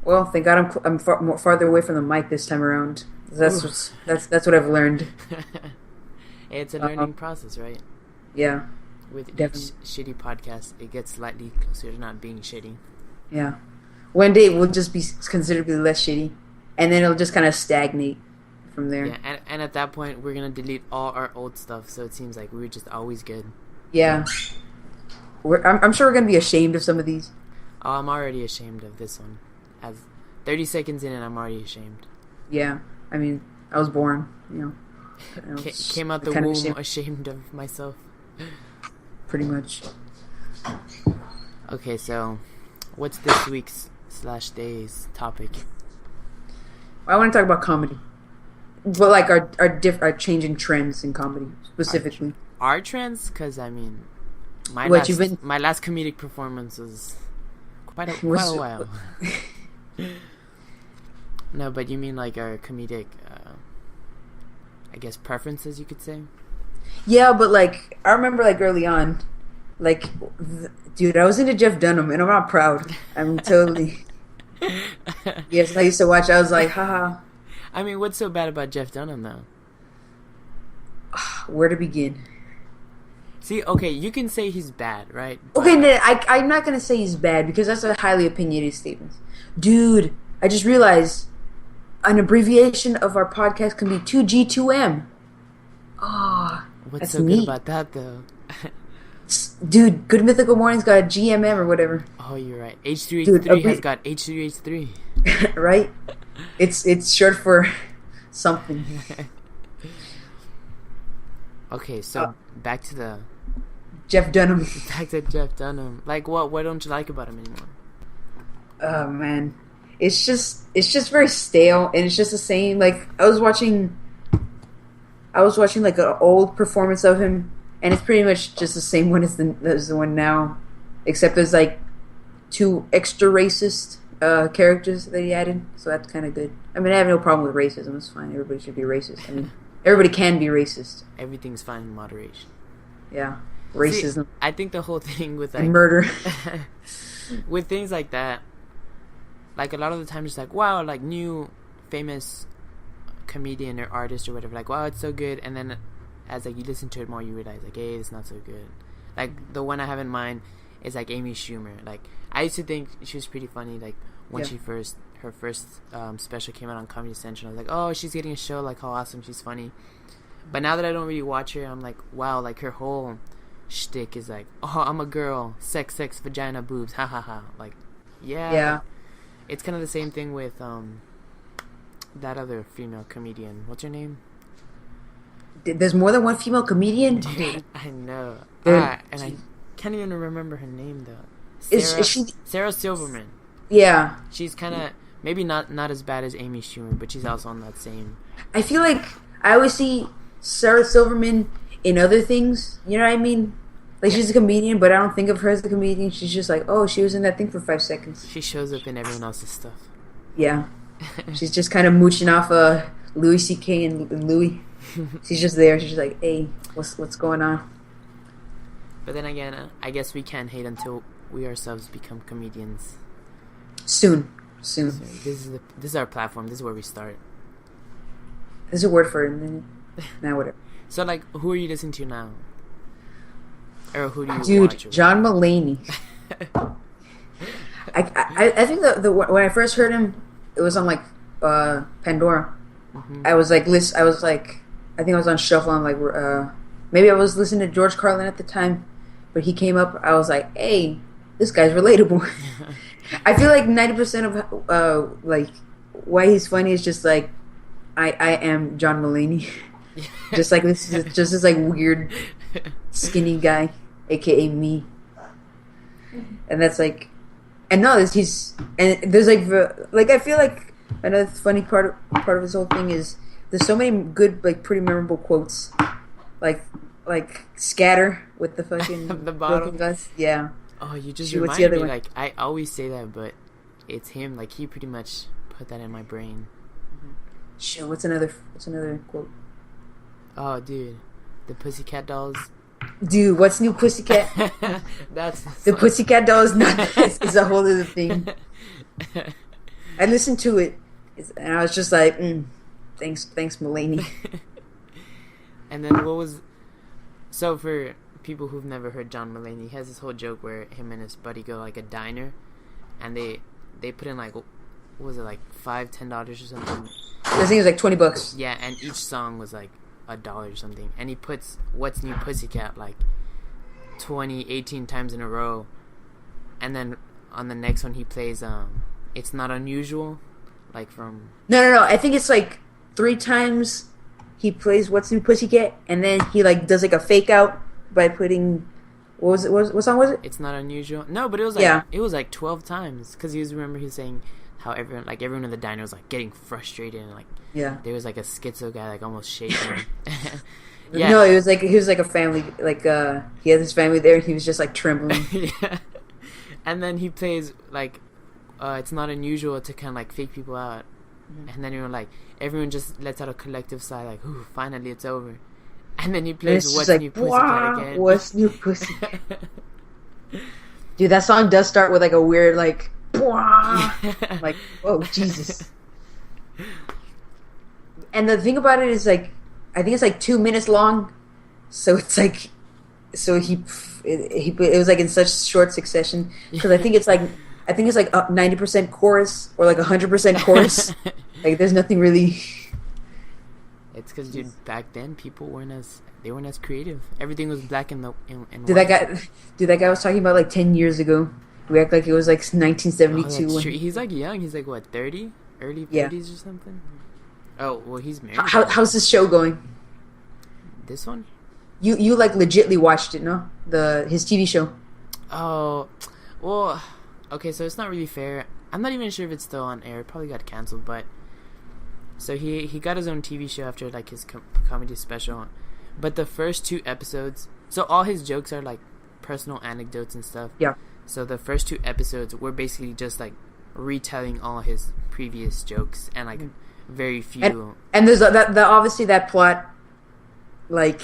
Well, thank God I'm more farther away from the mic this time around. That's what I've learned. It's a learning process, right? Yeah. With definitely. each shitty podcast, it gets slightly closer to not being shitty. Yeah. One day we'll just be considerably less shitty, and then it'll just kind of stagnate from there. Yeah, and at that point, we're going to delete all our old stuff, so it seems like we were just always good. Yeah. I'm sure we're going to be ashamed of some of these. Oh, I'm already ashamed of this one. As 30 seconds in and I'm already ashamed. Yeah. I mean, I was born, Came out the womb ashamed of myself. Pretty much. Okay, so what's this week's / day's topic? I want to talk about comedy. But like our changing trends in comedy specifically. Our trends? Because I mean, my last comedic performance was quite a while. No, but you mean like our comedic, I guess preferences, you could say. Yeah, but like I remember like early on, like dude, I was into Jeff Dunham, and I'm not proud. I'm totally. Yes, I used to watch. I was like, haha. I mean, what's so bad about Jeff Dunham, though? Where to begin? See, okay, you can say he's bad, right? Okay, no, I'm not gonna say he's bad because that's a highly opinionated statement. Dude, I just realized an abbreviation of our podcast can be 2G2M. Oh, what's that's so neat. good about that, though? Dude, Good Mythical Morning's got a GMM or whatever. Oh, you're right. H3H3 has got H3H3. Right? It's short for something. Okay, so back to the Jeff Dunham. Back to Jeff Dunham. Like, what don't you like about him anymore? Oh man, it's just very stale, and it's just the same. Like I was watching like an old performance of him, and it's pretty much just the same one as the one now, except there's like 2 extra racist characters that he added, so that's kind of good. I mean, I have no problem with racism. It's fine. Everybody should be racist. I mean, everybody can be racist. Everything's fine in moderation. Yeah, racism. See, I think the whole thing with like and murder, with things like that, like a lot of the time, it's like, wow, like new famous comedian or artist or whatever, like, wow, it's so good, and then as like you listen to it more, you realize like, hey, it's not so good. Like the one I have in mind is like Amy Schumer. Like I used to think she was pretty funny, like when her first special came out on Comedy Central. I was like, oh, she's getting a show, like how awesome, she's funny. But now that I don't really watch her, I'm like, wow, like her whole shtick is like, oh, I'm a girl, sex, vagina, boobs, ha ha ha. Like, yeah. It's kind of the same thing with that other female comedian. What's her name? There's more than one female comedian? Dude, I know. And I can't even remember her name, though. Is she... Sarah Silverman. Yeah. She's kind of, maybe not as bad as Amy Schumer, but she's also on that same... I feel like I always see Sarah Silverman in other things. You know what I mean? Like, she's a comedian, but I don't think of her as a comedian. She's just like, oh, she was in that thing for 5 seconds. She shows up in everyone else's stuff. Yeah. She's just kind of mooching off Louis C.K. and Louis. She's just there. She's just like, hey, what's going on? But then again, I guess we can't hate until we ourselves become comedians. Soon. So this is our platform. This is where we start. There's a word for it. Now whatever. So, like, who are you listening to now? Or who do you watch? Dude, John Mulaney. I think the when I first heard him, it was on like Pandora. Mm-hmm. I was like, I think I was on shuffle. I'm like, maybe I was listening to George Carlin at the time, but he came up. I was like, hey, this guy's relatable. I feel like 90% of like why he's funny is just like I am John Mulaney. Just like this like weird skinny guy, aka me. And that's like, and no, there's like I feel like another funny part of this whole thing is there's so many good, like, pretty memorable quotes, like scatter with the fucking the bottle glass. Yeah. Oh, you just reminded me. Like, I always say that, but it's him. Like, he pretty much put that in my brain. Shit, what's another quote? Oh, dude, the Pussycat Dolls. Dude, what's new, Pussycat? That's the Pussycat Dolls. Not is a whole other thing. I listened to it, and I was just like, thanks, Mulaney. And then what was... So for people who've never heard John Mulaney, he has this whole joke where him and his buddy go like a diner, and they put in like, what was it, like $5-10 or something? I think it was like $20. Yeah, and each song was like $1 or something, and he puts What's New Pussycat like 18 times in a row, and then on the next one he plays It's Not Unusual, like from... No, I think it's like 3 times he plays What's New Pussycat, and then he like does like a fake out by putting... What song was it? It's Not Unusual. No, but it was like it was like 12 times, because he was saying how everyone in the diner was like getting frustrated, and like there was like a schizo guy like almost shaking. Yeah. No, he was like a family, like he had his family there, and he was just like trembling. Yeah. And then he plays like It's Not Unusual to kind of like fake people out, and then everyone just lets out a collective sigh like, ooh, finally it's over. And then he plays What's New Pussycat again. What's New Pussycat? Dude, that song does start with like a weird like, like, oh Jesus. And the thing about it is like, I think it's like 2 minutes long, so it's like, it was like in such short succession, because I think it's like 90% chorus or like 100% chorus. Like there's nothing really. It's because, dude, back then people weren't as creative. Everything was black and white. That guy was talking about like 10 years ago. We act like it was like 1972. Oh, he's like young. He's like what, 30, early 30s or something. Oh well, he's married. How's this show going? This one? You like legitly watched it, no? His TV show. Oh, well, okay. So it's not really fair. I'm not even sure if it's still on air. It probably got canceled, but. So he got his own TV show after like his comedy special, but the first 2 episodes, so all his jokes are like personal anecdotes and stuff. Yeah. So the first 2 episodes were basically just like retelling all his previous jokes, and like very few. And there's that obviously that plot, like,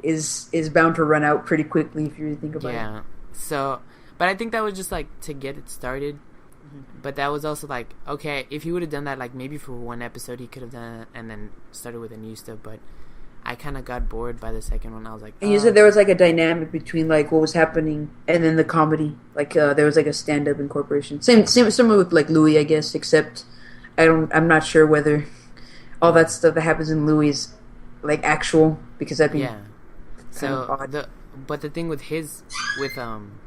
is bound to run out pretty quickly if you really think about it. Yeah. So, but I think that was just like to get it started. But that was also like, okay, if he would have done that, like maybe for 1 episode he could have done it and then started with the new stuff. But I kind of got bored by the second one. I was like, and you said there was like a dynamic between like what was happening and then the comedy. Like there was like a stand-up incorporation. Same similar with like Louis, I guess. Except I'm not sure whether all that stuff that happens in Louis is like actual, because that'd be so odd. But the thing with John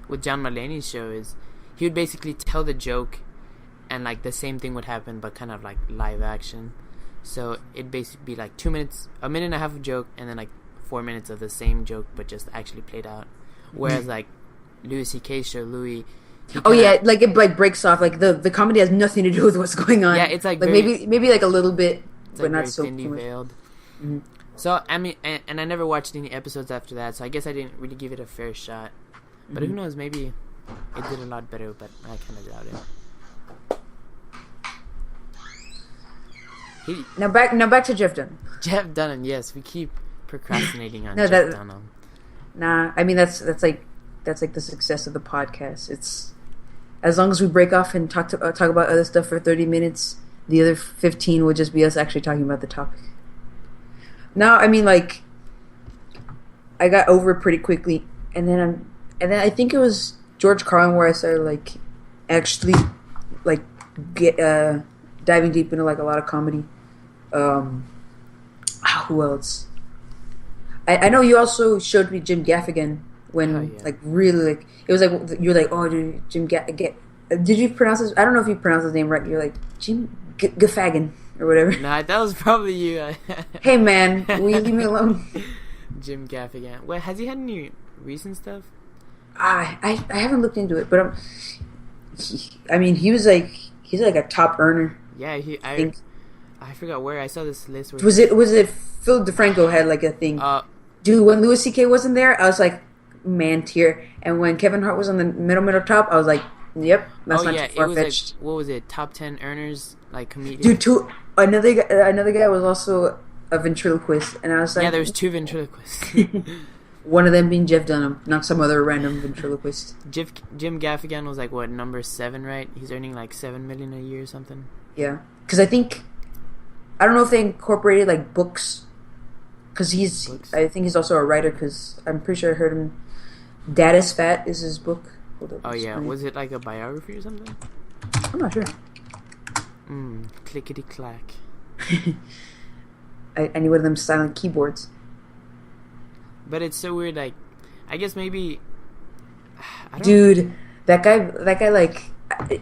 Mulaney's show is, he would basically tell the joke, and like the same thing would happen, but kind of like live action. So it'd basically be like 2 minutes, a minute and a half of joke, and then like 4 minutes of the same joke, but just actually played out. Whereas like Louis C.K.'s show, Louis. Like it like breaks off. Like the comedy has nothing to do with what's going on. Yeah, it's like very, maybe like a little bit, but like not so thinly veiled. Mm-hmm. So I mean, and I never watched any episodes after that, so I guess I didn't really give it a fair shot. But who knows? Maybe it did a lot better, but I kind of doubt it. Now back to Jeff Dunham. Jeff Dunham, yes, we keep procrastinating on Jeff Dunham. Nah, I mean that's like the success of the podcast. It's as long as we break off and talk about other stuff for 30 minutes, the other 15 will just be us actually talking about the topic. Now, I mean, like, I got over it pretty quickly, and then I think it was George Carlin where I started like actually like get diving deep into like a lot of comedy. Who else? I know you also showed me Jim Gaffigan when like really like it was like you're like, oh dude, Jim Gaffigan. Did you pronounce his? I don't know if you pronounced his name right. You're like Jim Gaffigan or whatever. Nah, that was probably you. Hey man, will you leave me alone? Jim Gaffigan. Wait, has he had any recent stuff? I haven't looked into it, but he's like a top earner. Yeah, I forgot where I saw this list. Where was it Phil DeFranco had like a thing? Dude, when Louis C.K. wasn't there, I was like, man, tier. And when Kevin Hart was on the middle top, I was like, yep, that's not too far fetched. Like, what was it? Top 10 earners, like comedians. Dude, another guy was also a ventriloquist, and I was like, yeah, there was 2 ventriloquists. One of them being Jeff Dunham, not some other random ventriloquist. Jim Gaffigan was like what, number 7, right? He's earning like $7 million a year or something. Yeah, because I don't know if they incorporated like books. Because I think he's also a writer. Because I'm pretty sure I heard him. Dad is Fat is his book. Hold up, oh yeah, funny. Was it like a biography or something? I'm not sure. Clickety clack. I need one of them silent keyboards. But it's so weird. Like, I guess maybe. Dude, that guy. Like,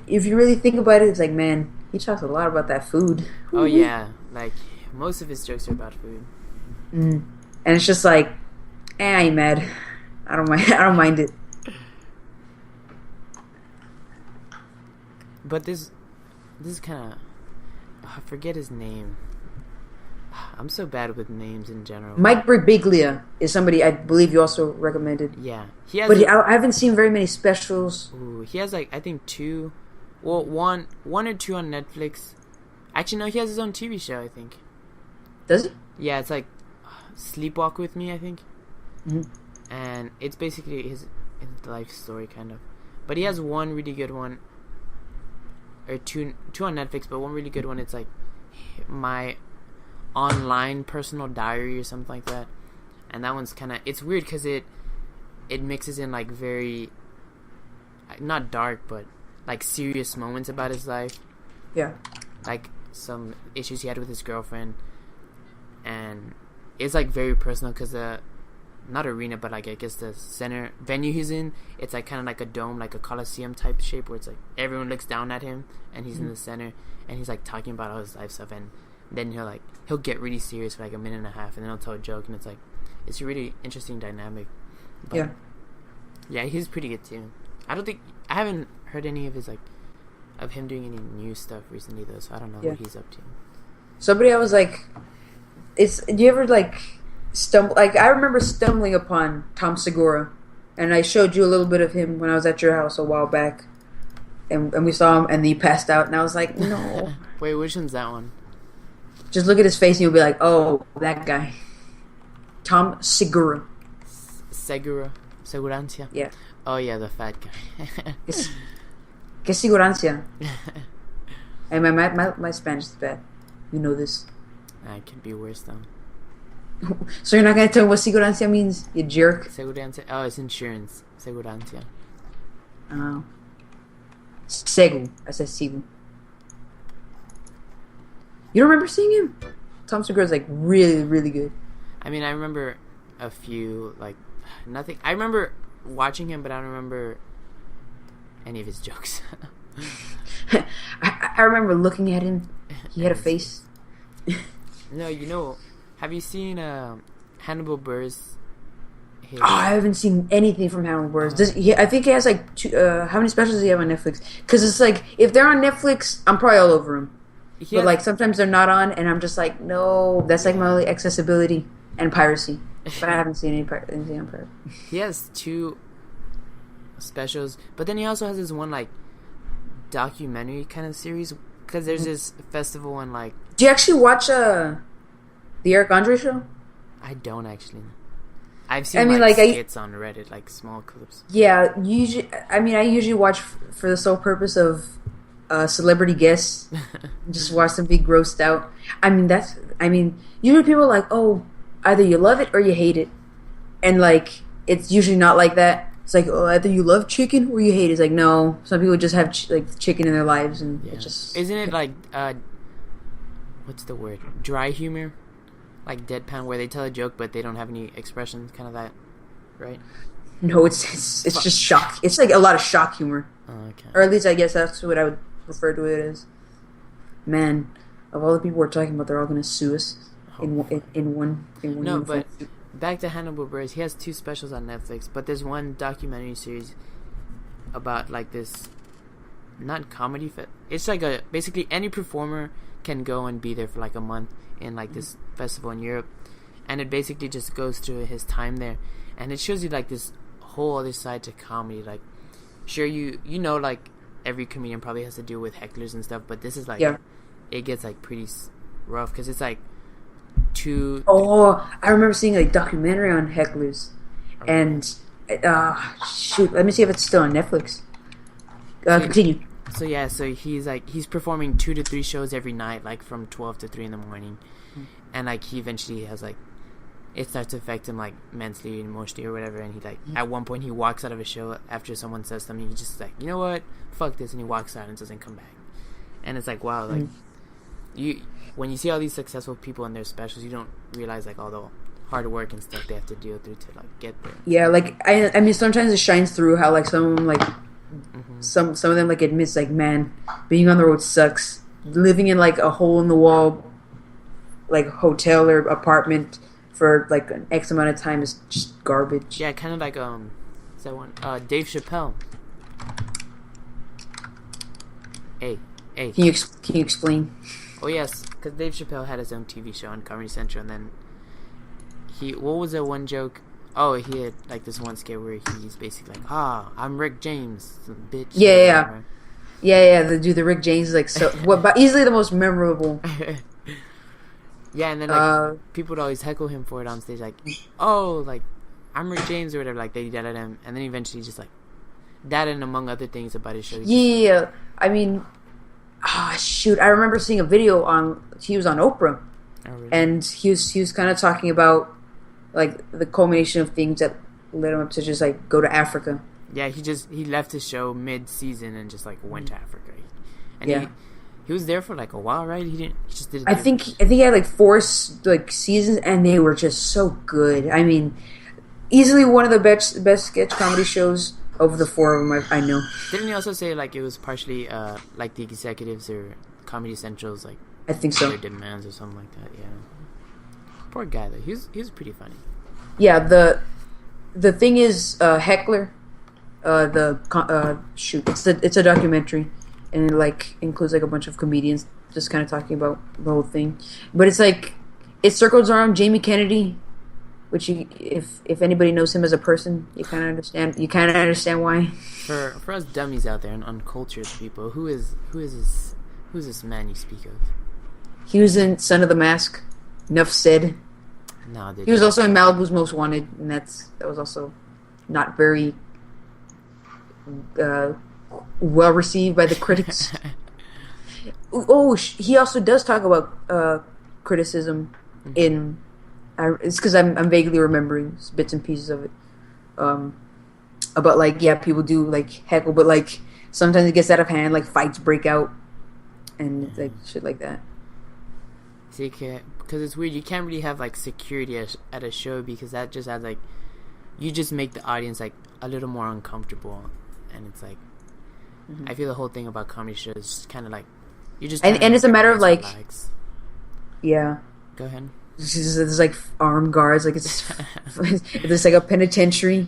if you really think about it, it's like, man, he talks a lot about that food. Oh yeah, like most of his jokes are about food. And it's just like, I ain't mad. I don't mind it. But this is kind of. I forget his name. I'm so bad with names in general. Mike Birbiglia is somebody I believe you also recommended. Yeah, he has. But I haven't seen very many specials. Ooh, he has like I think 2, well one or 2 on Netflix. Actually, no, he has his own TV show. I think. Does he? Yeah, it's like Sleepwalk with Me, I think. Mm-hmm. And it's basically his life story, kind of. But he has one really good one, or two on Netflix, but one really good one. It's like my online personal diary or something like that. And that one's kind of, it's weird because it mixes in like very, not dark, but like serious moments about his life. Yeah. Like some issues he had with his girlfriend. And it's like very personal because not arena, but like I guess the center venue he's in, it's like kind of like a dome, like a coliseum type shape, where it's like everyone looks down at him and he's in the center, and he's like talking about all his life stuff, and then he'll get really serious for like a minute and a half, and then he'll tell a joke, and it's like it's a really interesting dynamic. But yeah, he's pretty good too. I haven't heard any of his of him doing any new stuff recently though, so I don't know what he's up to. Somebody I was like, do you ever like stumble? Like, I remember stumbling upon Tom Segura, and I showed you a little bit of him when I was at your house a while back, and we saw him, and he passed out, and I was like, no. Wait, which one's that one? Just look at his face, and you'll be like, oh, that guy, Tom Segura. Segurancia. Yeah. Oh yeah, the fat guy. Que segurancia. And my Spanish is bad. You know this. It could be worse though. So you're not gonna tell me what segurancia means, you jerk? Segurancia. Oh, it's insurance. Segurancia. Oh. Segu. I said Segu. You don't remember seeing him? Tom Segura's like really, really good. I mean, I remember a few, like, nothing. I remember watching him, but I don't remember any of his jokes. I remember looking at him. He had a face. No, have you seen Hannibal Buress? I haven't seen anything from Hannibal Buress. I think he has like two, how many specials does he have on Netflix? Because it's like, if they're on Netflix, I'm probably all over him. But like sometimes they're not on, and I'm just like, no, that's like my only accessibility and piracy. But I haven't seen anything on piracy. He has 2 specials, but then he also has this one like documentary kind of series, because there's this festival in like. Do you actually watch the Eric Andre show? I don't actually. I've seen skits on Reddit, like small clips. Yeah, I usually watch for the sole purpose of celebrity guests. Just watch them be grossed out. Usually people are like, oh, either you love it or you hate it, and like it's usually not like that. It's like, oh, either you love chicken or you hate it. It's like, no, some people just have chicken in their lives, and it just isn't it like what's the word? Dry humor, like deadpan, where they tell a joke but they don't have any expressions, kind of that, right? No, it's just shock. It's like a lot of shock humor. Oh, okay. Or at least I guess that's what I would refer to it as. Man, of all the people we're talking about, they're all going to sue us in one. No, but back to Hannibal Buress. He has 2 specials on Netflix, but there's one documentary series about like this, not comedy fit. It's like basically any performer can go and be there for like a month in like this festival in Europe, and it basically just goes through his time there, and it shows you like this whole other side to comedy. Like, sure, you know, like every comedian probably has to deal with hecklers and stuff, but this is like it gets like pretty rough because it's like 2. Oh, I remember seeing a documentary on hecklers, And shoot, let me see if it's still on Netflix. Continue. So yeah, so he's performing 2 to 3 shows every night, like from 12 to 3 in the morning, and like he eventually has like it starts to affect him like mentally and emotionally or whatever, and he like at one point he walks out of a show after someone says something, he's just like, you know what, fuck this, and he walks out and doesn't come back. And it's like, wow, like when you see all these successful people in their specials, you don't realize like all the hard work and stuff they have to deal through to like get there. Yeah, like I mean sometimes it shines through how like some of them like some of them like admits like, man, being on the road sucks. Living in like a hole in the wall like hotel or apartment for like an X amount of time is just garbage. Yeah, kind of like is that one Dave Chappelle. Hey. Can you explain? Oh yes, because Dave Chappelle had his own TV show on Comedy Central, and then what was that one joke? Oh, he had like this one skit where he's basically like, I'm Rick James, bitch. Yeah. The Rick James is like so but easily the most memorable. Yeah, and then like people would always heckle him for it on stage, like, oh, like I'm Rick James or whatever, like they yelled at him, and then eventually just like that and among other things about his show. Yeah, I mean, shoot, I remember seeing a video he was on Oprah, really? And he was kind of talking about like the culmination of things that led him up to just like go to Africa. Yeah, he left his show mid-season and just like went to Africa, and he was there for like a while, right? He just didn't. I think he had like 4 like seasons, and they were just so good. I mean, easily one of the best sketch comedy shows of the 4 of them I know. Didn't he also say like it was partially like the executives or Comedy Central's like I think so their demands or something like that? Yeah. Poor guy though. He was pretty funny. Yeah. The thing is, Heckler. It's a documentary, and it like includes like a bunch of comedians just kind of talking about the whole thing. But it's like it circles around Jamie Kennedy, which if anybody knows him as a person, you kind of understand why. For us dummies out there and uncultured people, who is this man you speak of? He was in Son of the Mask. Enough said. No, he was also in Malibu's Most Wanted, and that was also not very well received by the critics. He also does talk about criticism in. It's because I'm vaguely remembering bits and pieces of it. About like people do like heckle, but like sometimes it gets out of hand, like fights break out, and like shit like that. See, because it's weird. You can't really have like security at a show because that just adds like you just make the audience like a little more uncomfortable, and it's like I feel the whole thing about comedy shows is kind of like you just and it's a matter of like Go ahead. There's like armed guards, like it's there's like a penitentiary.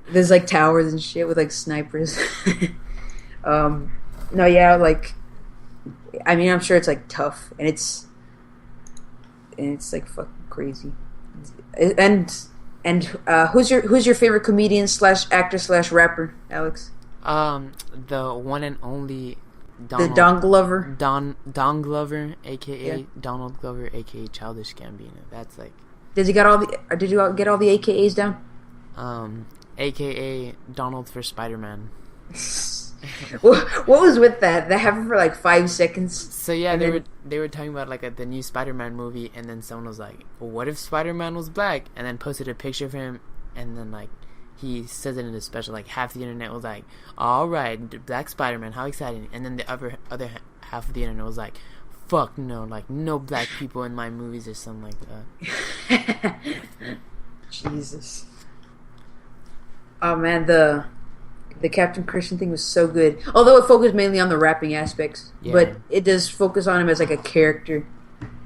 There's like towers and shit with like snipers. No, yeah, like I mean, I'm sure it's like tough, and it's like fucking crazy. And who's your favorite comedian / actor / rapper, Alex? The one and only Don Glover. Don Glover, aka Donald Glover, aka Childish Gambino. That's like. Did you get all the AKAs down? AKA Donald for Spider-Man. What was with that? That happened for like 5 seconds. So yeah, they were talking about like the new Spider-Man movie, and then someone was like, well, "What if Spider-Man was black?" And then posted a picture of him, and then like he says it in his special. Like half the internet was like, "All right, black Spider-Man, how exciting!" And then the other half of the internet was like, "Fuck no, like no black people in my movies" or something like that. Jesus. Oh man, the Captain Christian thing was so good. Although it focused mainly on the rapping aspects, but it does focus on him as like a character,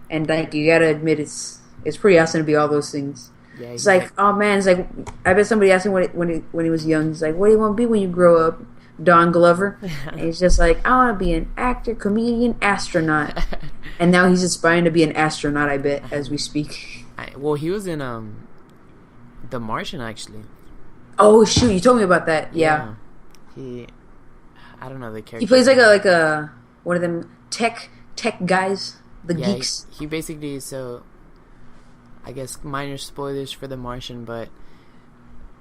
and like you gotta admit, it's pretty awesome to be all those things. Yeah, it's like, oh man, it's like I bet somebody asked him when he was young. He's like, "What do you want to be when you grow up?" Don Glover, and he's just like, "I want to be an actor, comedian, astronaut." And now he's aspiring to be an astronaut. I bet as we speak. Well, he was in The Martian actually. Oh shoot! You told me about that. Yeah. I don't know the character. He plays like a one of them tech guys, the geeks. He basically I guess minor spoilers for The Martian, but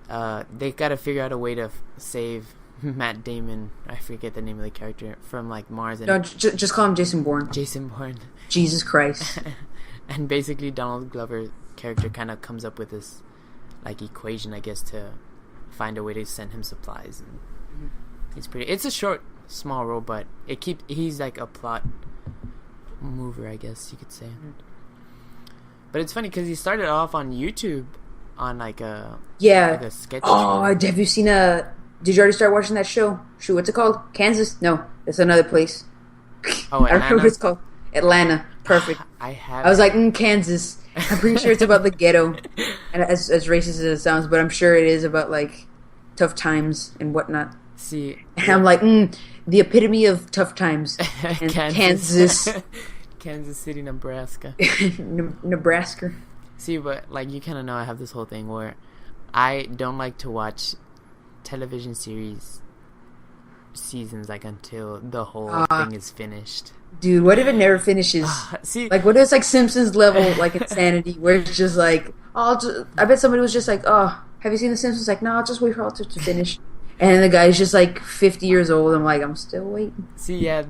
they got to figure out a way to save Matt Damon. I forget the name of the character from like Mars. And no, just call him Jason Bourne. Jason Bourne. Jesus Christ. And basically, Donald Glover's character kind of comes up with this like equation, I guess, to find a way to send him supplies. And it's a short, small role, but he's like a plot mover, I guess you could say. But it's funny because he started off on YouTube on like a sketch show. Have you seen did you already start watching that show? Shoot, what's it called? Kansas? No, it's another place. Oh, I don't know what it's called. Atlanta. Perfect. I was like, Kansas. I'm pretty sure it's about the ghetto, and as racist as it sounds, but I'm sure it is about like tough times and whatnot. See, and I'm like, the epitome of tough times. And Kansas. Kansas City, Nebraska. Nebraska. See, but like you kind of know, I have this whole thing where I don't like to watch television seasons like until the whole thing is finished. Dude, what if it never finishes? See, like what if it's like Simpsons level like insanity where it's just like, I bet somebody was just like, have you seen The Simpsons? Like, no, I'll just wait for all to finish. And the guy's just like 50 years old. I'm like, I'm still waiting. See, yeah,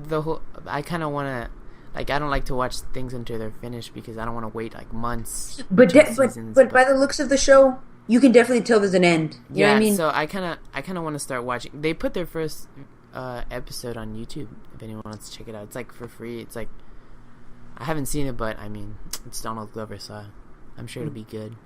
I kind of want to, like, I don't like to watch things until they're finished because I don't want to wait like months. But by the looks of the show, you can definitely tell there's an end. You know what I mean? So I kind of want to start watching. They put their first episode on YouTube. If anyone wants to check it out, it's like for free. It's like I haven't seen it, but I mean, it's Donald Glover, so I'm sure it'll be good.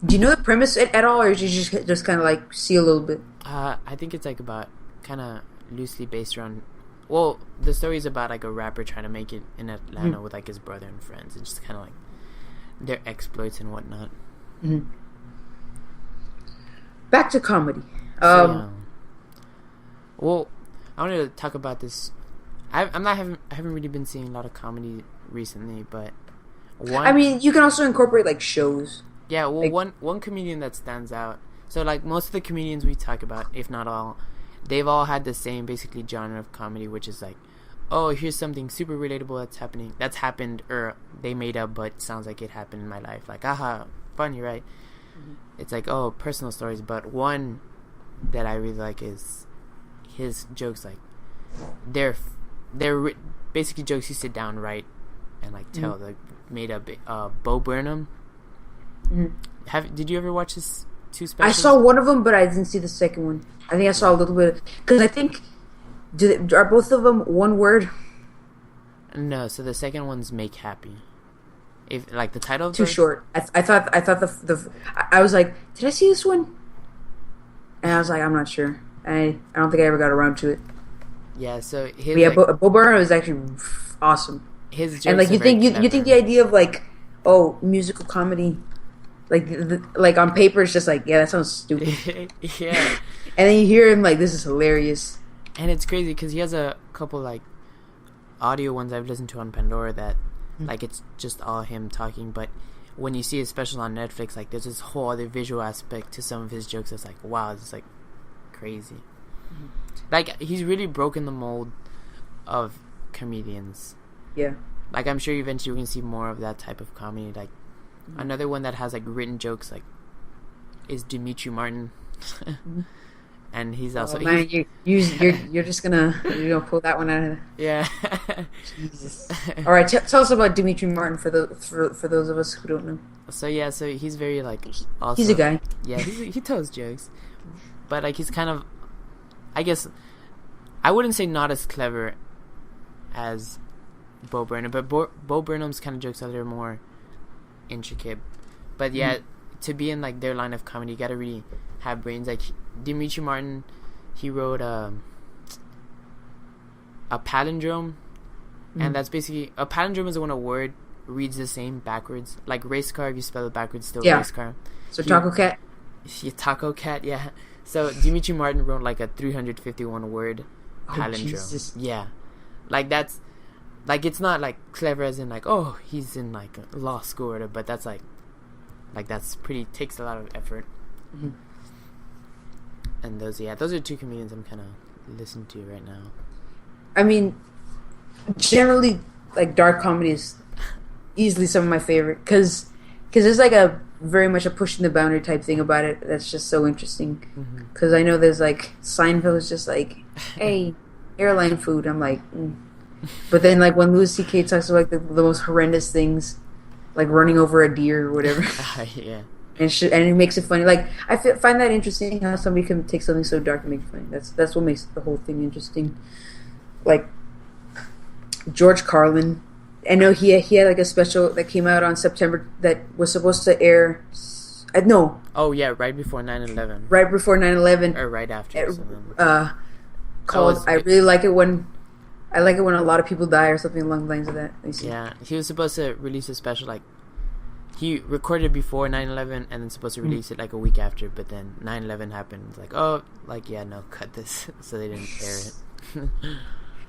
Do you know the premise at all, or did you just kind of like see a little bit? I think it's like about kind of loosely based around. Well, the story is about like a rapper trying to make it in Atlanta with like his brother and friends, and just kind of like their exploits and whatnot. Mm-hmm. Back to comedy. Well, I wanted to talk about this. I haven't really been seeing a lot of comedy recently, but I mean, you can also incorporate like shows. Yeah, well, like, one comedian that stands out. So, like, most of the comedians we talk about, if not all, they've all had the same, basically, genre of comedy, which is like, oh, here's something super relatable that's happened, or they made up, but sounds like it happened in my life. Like, aha, funny, right? Mm-hmm. It's like, oh, personal stories. But one that I really like is his jokes. Like, they're basically jokes you sit down, write, and, like, tell. Like, made up. Bo Burnham. Mm-hmm. Did you ever watch his two specials? I saw one of them, but I didn't see the second one. I think I saw a little bit because I think are both of them one word? No, so the second one's "Make Happy." If like the title of too short. I thought I was like, did I see this one? And I was like, I'm not sure. I don't think I ever got around to it. Yeah, so Bo Burnham is actually awesome. His jokes and like you think the idea of like musical comedy. Like on paper, it's just like, yeah, that sounds stupid. Yeah. And then you hear him like, this is hilarious. And it's crazy because he has a couple like audio ones I've listened to on Pandora that like it's just all him talking. But when you see his special on Netflix, like there's this whole other visual aspect to some of his jokes that's like, wow, it's like crazy. Mm-hmm. Like he's really broken the mold of comedians. Yeah. Like I'm sure eventually we can see more of that type of comedy. Like another one that has like written jokes like is Dimitri Martin. And he's also you're just gonna pull that one out of yeah. Jesus. All right, tell us about Dimitri Martin for those of us who don't know. So he's very like also, he's a guy. Yeah, he tells jokes, but like he's kind of, I guess I wouldn't say not as clever as Bo Burnham, but Bo Burnham's kind of jokes are a little more intricate. But yeah, to be in like their line of comedy, you gotta really have brains. Like Dimitri Martin, he wrote a palindrome, and that's basically a palindrome is when a word reads the same backwards. Like race car, if you spell it backwards, still race car. So taco cat. Yeah, taco cat. Yeah. So Dimitri Martin wrote like a 351 word palindrome. Jesus. Yeah, like that's like it's not like clever as in like he's in like law school or whatever, but that's like that's pretty takes a lot of effort. Mm-hmm. And those are two comedians I'm kind of listening to right now. I mean, generally, like dark comedy is easily some of my favorite because there's like a very much a pushing the boundary type thing about it. That's just so interesting. Because I know there's like Seinfeld is just like, hey, airline food. I'm like, But then like when Louis C.K. talks about like the most horrendous things, like running over a deer or whatever. Yeah. And it makes it funny. Like I find that interesting how somebody can take something so dark and make it funny. That's what makes the whole thing interesting. Like George Carlin, I know he had like a special that came out on September that was supposed to air. No. Oh yeah, right before 9/11. Right before 9/11. Or right after. Called I really like it when. I like it when a lot of people die or something along the lines of that. Yeah, he was supposed to release a special like. He recorded before 9/11 and then supposed to release it like a week after, but then 9/11 happened. It's like, oh, like, yeah, no, cut this. So they didn't air it.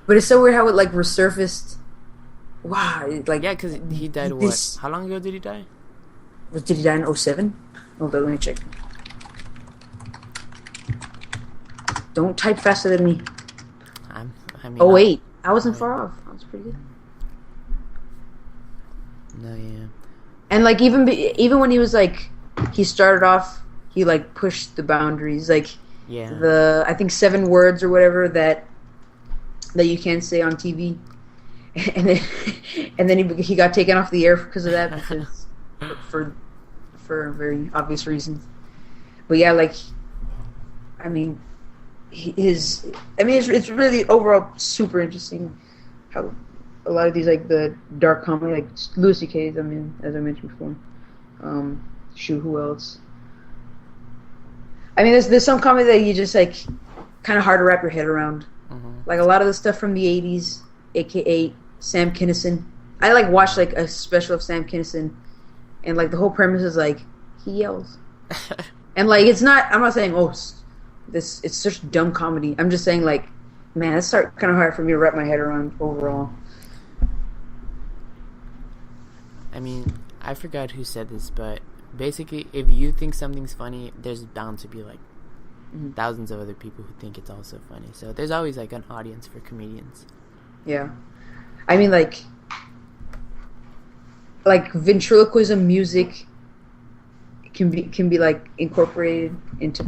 But it's so weird how it like resurfaced. Wow. Like, yeah, because he died what? How long ago did he die? Did he die in 2007? Hold on, let me check. Don't type faster than me. Oh, wait. I wasn't far off. I was pretty good. No, yeah. And like even when he was like he started off, he like pushed the boundaries. Like I think 7 words or whatever that you can't say on TV, and then he got taken off the air because of that because for very obvious reasons. But yeah, like I mean it's really overall super interesting how. A lot of these, like, the dark comedy, like Louis C.K.'s, I mean, as I mentioned before. Who else? I mean, there's some comedy that you just, like, kind of hard to wrap your head around. Like, a lot of the stuff from the 80s, a.k.a. Sam Kinison. I, like, watched, like, a special of Sam Kinison, and, like, the whole premise is, like, he yells. And, like, I'm not saying, it's such dumb comedy. I'm just saying, like, man, it's kind of hard for me to wrap my head around overall. I mean, I forgot who said this, but basically, if you think something's funny, there's bound to be, like, thousands of other people who think it's also funny. So there's always, like, an audience for comedians. Yeah. I mean, like ventriloquism music can be like, incorporated into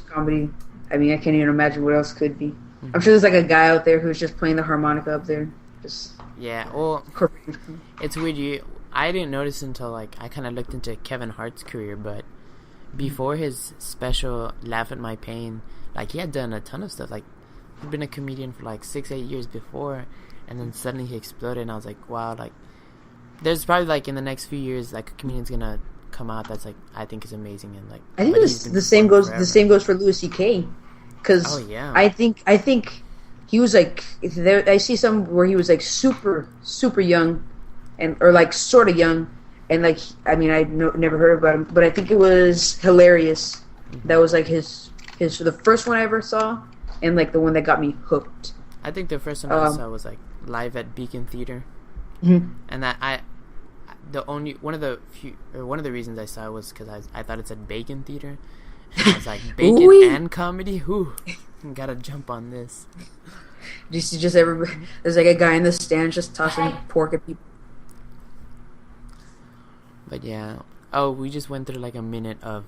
comedy. I mean, I can't even imagine what else could be. I'm sure there's, like, a guy out there who's just playing the harmonica up there. Yeah, well, it's weird. I didn't notice until, like, I kind of looked into Kevin Hart's career, but before his special Laugh at My Pain, like, he had done a ton of stuff. Like, he'd been a comedian for, like, 6-8 years before, and then suddenly he exploded, and I was like, wow, like, there's probably, like, in the next few years, like, a comedian's gonna come out that's, like, I think is amazing, and, like, I think the same goes for Louis C.K., because I think he was, like, I see some where he was, like, super, super young, or like sort of young, and like I mean I never heard about him, but I think it was Hilarious. That was like his the first one I ever saw, and like the one that got me hooked. I think the first one I saw was like live at Beacon Theater, and that one of the reasons I saw it was because I thought it said Bacon Theater, and I was like bacon and comedy. Whoo, gotta jump on this. Just everybody. There's like a guy in the stand just tossing pork at people. But yeah, we just went through like a minute of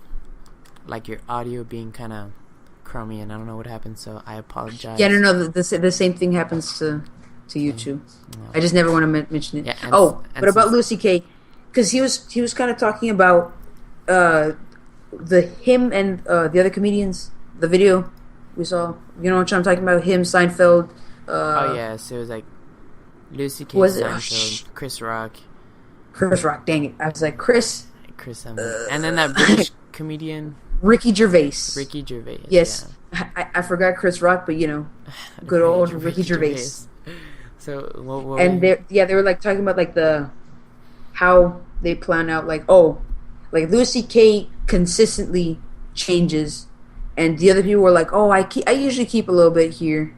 like your audio being kind of crummy, and I don't know what happened, so I apologize. Yeah, no, the same thing happens to YouTube. No. I just never want to mention it. Yeah, but about Louis C.K., because he was kind of talking about him and the other comedians. The video we saw, you know what I'm talking about? Him, Seinfeld. So it was like Louis C.K., Seinfeld, Chris Rock. Dang it. I was like, Chris. And then that British comedian. Ricky Gervais. Yes. Yeah. I forgot Chris Rock, but, you know, good old Ricky Gervais. So, they were, like, talking about, like, how they plan out, like, like, Louis C.K. consistently changes, and the other people were like, I usually keep a little bit here.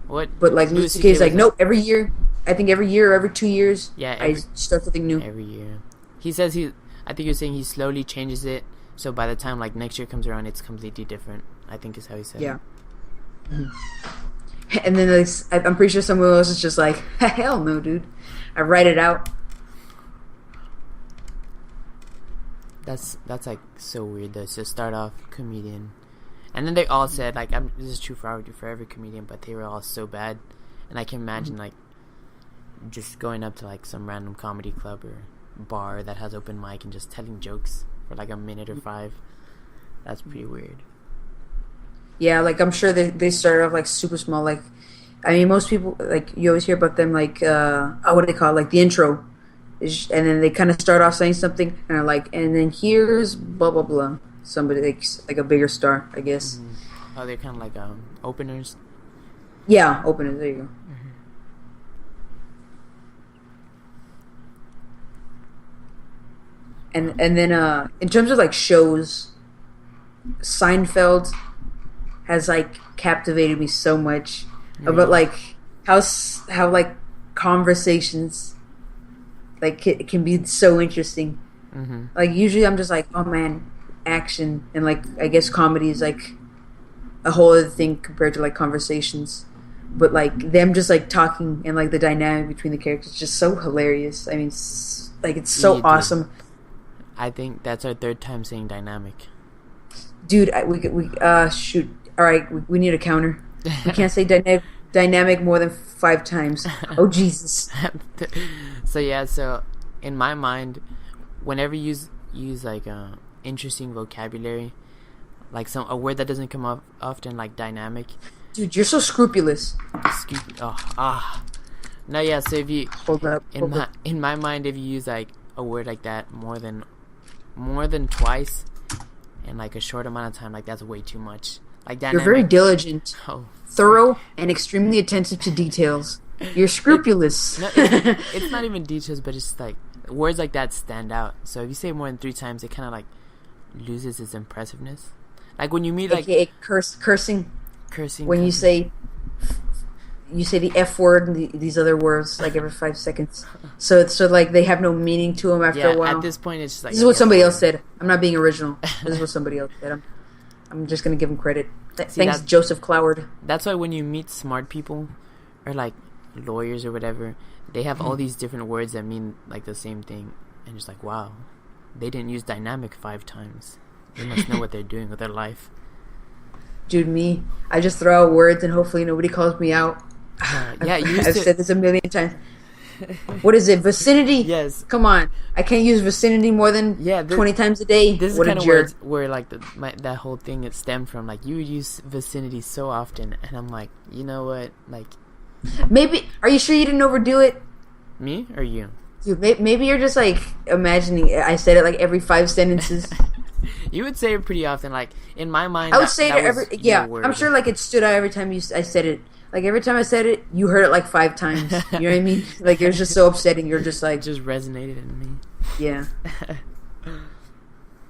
But, like, Louis C.K.'s like, nope, every year. I think every year or every 2 years, I start something new. Every year. He says I think you're saying he slowly changes it, so by the time, like, next year comes around, it's completely different, I think is how he said it. And then I'm pretty sure someone else is just like, hell no, dude. I write it out. That's like so weird though. To start off comedian, and then they all said like, this is true for every comedian, but they were all so bad, and I can imagine like just going up to like some random comedy club or bar that has open mic and just telling jokes for like a minute or 5. That's pretty weird. Yeah, like I'm sure they started off like super small. Like, I mean, most people, like, you always hear about them like what do they call it? Like the intro, and then they kind of start off saying something and are like, and then here's blah blah blah. Somebody like a bigger star, I guess. Oh, they're kind of like openers. Yeah, openers. There you go. And then in terms of like shows, Seinfeld has like captivated me so much about like how like conversations like it can be so interesting. Like usually I'm just like, oh man, action, and like I guess comedy is like a whole other thing compared to like conversations, but like them just like talking and like the dynamic between the characters is just so hilarious. I mean, like it's so awesome. I think that's our 3rd time saying dynamic. Dude, we shoot. All right, we need a counter. We can't say dynamic more than 5 times. Oh Jesus. So in my mind, whenever you use like interesting vocabulary, like a word that doesn't come up often, like dynamic. Dude, you're so scrupulous. No, yeah. So if you hold up, in my mind, if you use like a word like that more than twice in like a short amount of time, like that's way too much. Like dynamic. You're very diligent, thorough, and extremely attentive to details. You're scrupulous. No, it's not even details, but it's like words like that stand out. So if you say more than 3 times, it kind of like loses its impressiveness. Like when you meet like cursing. When you say the F word and these other words like every 5 seconds. So like they have no meaning to them after a while. At this point, it's just like this is what somebody else said. I'm not being original. This is what somebody else said. I'm just gonna give him credit. Thanks, Joseph Cloward. That's why when you meet smart people or like lawyers or whatever, they have all these different words that mean like the same thing, and it's like, wow, they didn't use dynamic 5 times. They must know what they're doing with their life. Dude, I just throw out words and hopefully nobody calls me out. I've said this a million times. What is it? Vicinity? Yes. Come on. I can't use vicinity more than 20 times a day. This is kind of where like that whole thing it stemmed from. Like you would use vicinity so often, and I'm like, you know what? Like, maybe. Are you sure you didn't overdo it? Me or you? Dude, maybe you're just like imagining. I said it like every 5 sentences. You would say it pretty often. Like in my mind, I would say it every. Yeah, I'm sure. Like it stood out every time I said it. Like every time I said it, you heard it like 5 times. You know what I mean? Like it was just so upsetting. You're just like, just resonated in me. Yeah.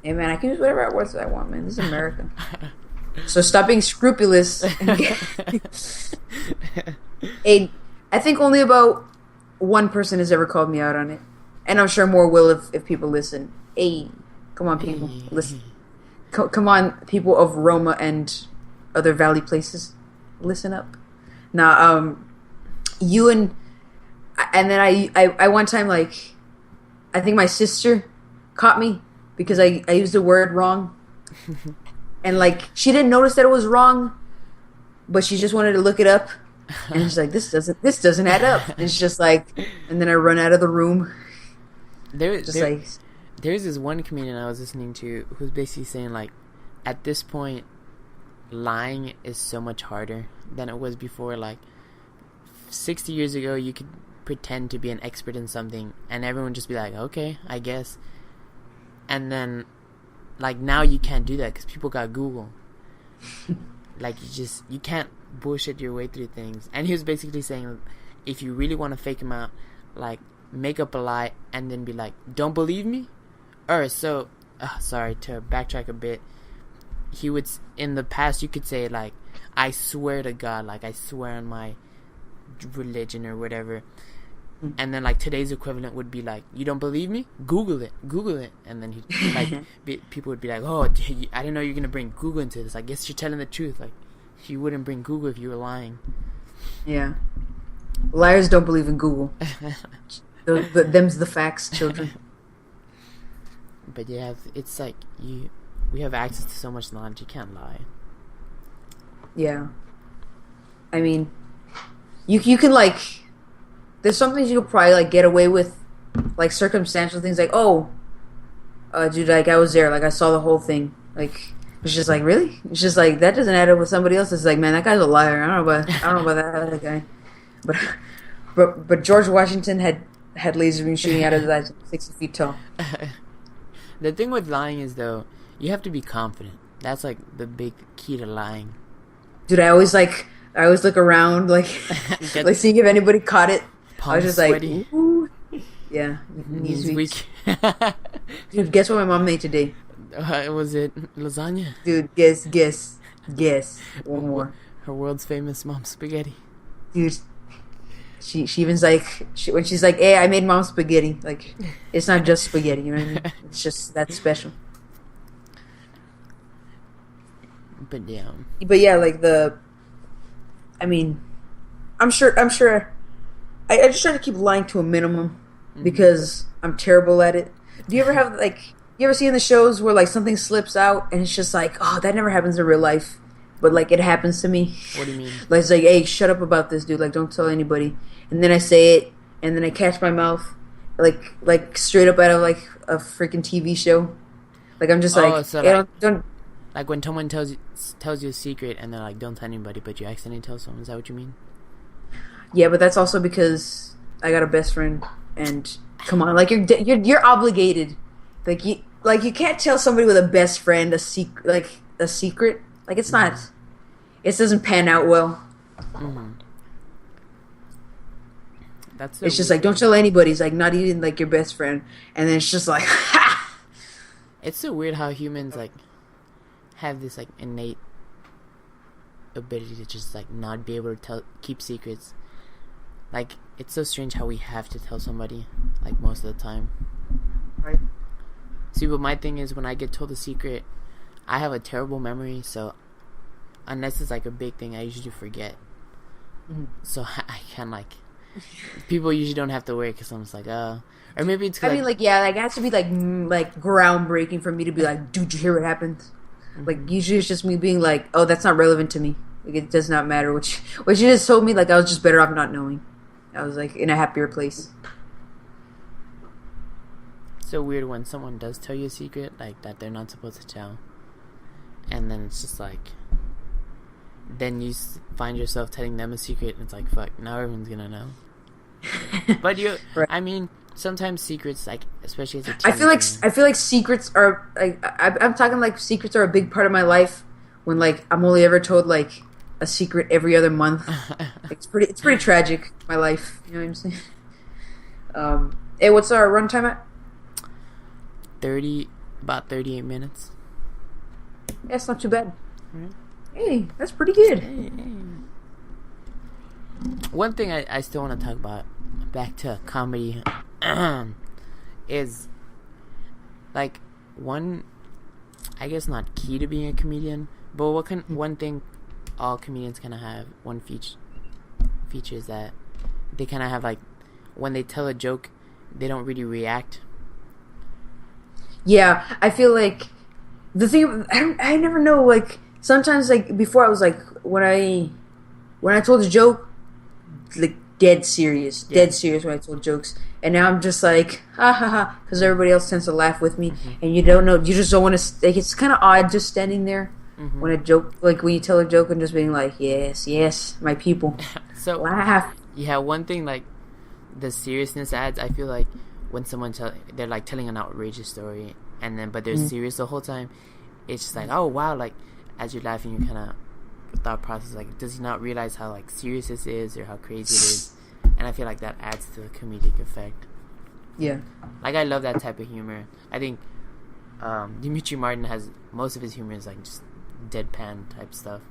Hey man, I can use whatever words I want, man. This is America. So stop being scrupulous. Hey, I think only about 1 person has ever called me out on it, and I'm sure more will if people listen. Hey, come on, people, listen. Come on, people of Roma and other valley places, listen up. Now, you and then I one time, like, I think my sister caught me because I used the word wrong, and like she didn't notice that it was wrong, but she just wanted to look it up, and she's like, this doesn't add up. And it's just like, and then I run out of the room. There's this one comedian I was listening to who's basically saying like, at this point, lying is so much harder than it was before. Like 60 years ago, you could pretend to be an expert in something and everyone just be like, okay, I guess. And then like now you can't do that because people got Google. Like you can't bullshit your way through things. And he was basically saying, if you really want to fake him out, like make up a lie and then be like, don't believe me. Or sorry to backtrack a bit, he would, in the past you could say like, I swear to God, like I swear on my religion or whatever. And then like today's equivalent would be like, you don't believe me? Google it. And then he like people would be like, oh, I didn't know you're gonna bring Google into this. I guess you're telling the truth. Like you wouldn't bring Google if you were lying. Yeah, liars don't believe in Google. Them's the facts, children. But yeah, it's like we have access to so much knowledge. You can't lie. Yeah. I mean, you can like. There's some things you could probably like get away with, like circumstantial things, like dude, like I was there, like I saw the whole thing, like it's just like really, it's just like that doesn't add up with somebody else. It's like, man, that guy's a liar. I don't know about that other guy, but George Washington had laser beams shooting out of his eyes, 60 feet tall. The thing with lying is though, you have to be confident. That's like the big key to lying. Dude, I always look around, like like seeing if anybody caught it. I was just sweaty. like, ooh. Yeah, knees weak. Dude, guess what my mom made today? Was it lasagna? Dude, guess. One more. Her world's famous mom spaghetti. Dude, she even's like, when she's like, hey, I made mom spaghetti. Like, it's not just spaghetti, you know what I mean? It's just, that's special. But yeah. But yeah, like I mean, I'm sure, I just try to keep lying to a minimum because I'm terrible at it. Do you ever have, like, you ever see in the shows where, like, something slips out and it's just like, oh, that never happens in real life, but, like, it happens to me? What do you mean? Like, it's like, hey, shut up about this, dude. Like, don't tell anybody. And then I say it, and then I catch my mouth, like straight up out of, like, a freaking TV show. Like, I'm just like, so hey, like, don't. Like, when someone tells you a secret and they're like, don't tell anybody, but you accidentally tell someone. Is that what you mean? Yeah, but that's also because I got a best friend, and come on, like you're obligated. Like you can't tell somebody with a best friend a secret. Like it's not. It doesn't pan out well. Mm-hmm. It's just like, don't tell anybody. It's like not even like your best friend, and then it's just like, ha! It's so weird how humans like have this like innate ability to just like not be able to keep secrets. Like, it's so strange how we have to tell somebody, like, most of the time. Right. See, but my thing is, when I get told a secret, I have a terrible memory, so unless it's, like, a big thing, I usually forget. Mm-hmm. So I can, like, people usually don't have to worry, because I'm just like, or maybe it's I mean, like, yeah, like, it has to be, like, groundbreaking for me to be like, dude, you hear what happened? Mm-hmm. Like, usually it's just me being like, oh, that's not relevant to me. Like, it does not matter, which you just told me, like, I was just better off not knowing. I was, like, in a happier place. It's so weird when someone does tell you a secret, like, that they're not supposed to tell. And then it's just, like, then you find yourself telling them a secret, and it's like, fuck, now everyone's gonna know. But right. I mean, sometimes secrets, like, especially as a teenager, I feel like secrets are, like, I'm talking, like, secrets are a big part of my life when, like, I'm only ever told, like, a secret every other month. It's pretty tragic, my life. You know what I'm saying? Hey, what's our runtime at? About 38 minutes. Yeah, that's not too bad. Right. Hey, that's pretty good. Hey. One thing I still want to talk about, back to comedy, is, like, one, I guess not key to being a comedian, but one thing all comedians kind of have, one feature is that they kind of have, like, when they tell a joke, they don't really react. Yeah, I feel like the thing, I never know, like, sometimes, like, before I was like, when I told a joke, like, dead serious when I told jokes, and now I'm just like, ha ha ha, because everybody else tends to laugh with me, and you don't know, you just don't want to, like, it's kind of odd just standing there. Mm-hmm. When a joke, like when you tell a joke and just being like, yes, my people, so laugh. Yeah, one thing, like, the seriousness adds, I feel like when someone they're like telling an outrageous story, and then but they're serious the whole time, it's just like, oh wow, like as you're laughing, you kind of thought process like, does he not realize how like serious this is or how crazy it is? And I feel like that adds to the comedic effect. Yeah, like I love that type of humor. I think Dimitri Martin has most of his humor is like just deadpan type stuff.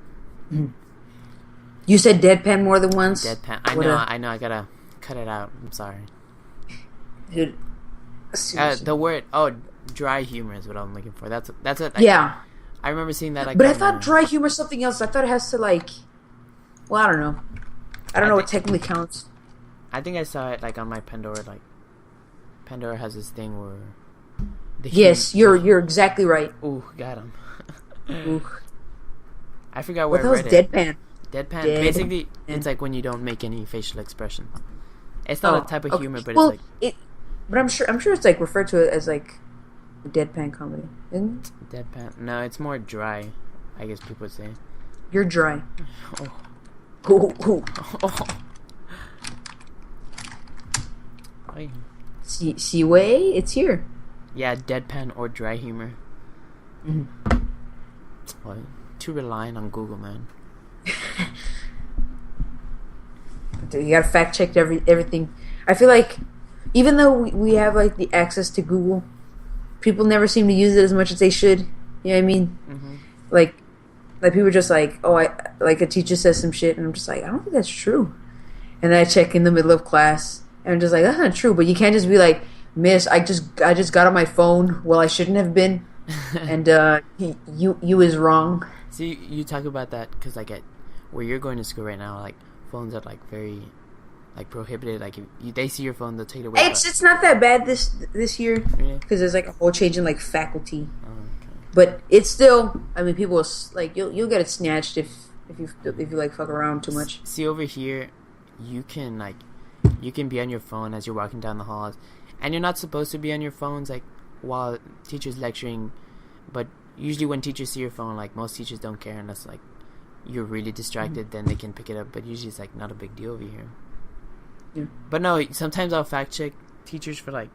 You said deadpan more than once. Deadpan. I know. I gotta cut it out. I'm sorry. Dude, the word dry humor is what I'm looking for. That's it. Yeah. I remember seeing that. Like, but I thought dry humor is something else. I thought it has to like. Well, I don't know. I don't know what technically counts. I think I saw it like on my Pandora. Like, Pandora has this thing where Yes, you're exactly right. Ooh, got him. Ooh. I forgot where I read it. Deadpan. Deadpan. Basically, it's like when you don't make any facial expression. It's not a type of humor, but it's like. But I'm sure it's like referred to as like a deadpan comedy, isn't it? Deadpan. No, it's more dry. I guess people would say. You're dry. Oh. Ooh. Oh. See way, it's here. Yeah, deadpan or dry humor. Mm-hmm. What? Too reliant on Google, man. You gotta fact check everything. I feel like even though we have like the access to Google, people never seem to use it as much as they should. You know what I mean? Mm-hmm. Like people are just like, oh, like a teacher says some shit, and I'm just like, I don't think that's true. And then I check in the middle of class, and I'm just like, that's not true. But you can't just be like, Miss, I just got on my phone. Well, I shouldn't have been, and you is wrong. See, you talk about that because like at where you're going to school right now, like phones are like very like prohibited. Like if they see your phone, they'll take it away. It's not that bad this year because there's like a whole change in like faculty. Oh, okay. But it's still, I mean, people like you'll get it snatched if you like fuck around too much. See, over here, you can be on your phone as you're walking down the halls, and you're not supposed to be on your phones like while teachers lecturing, but usually when teachers see your phone, like most teachers don't care unless like you're really distracted, then they can pick it up. But usually it's like not a big deal over here. Yeah. But no, sometimes I'll fact check teachers for like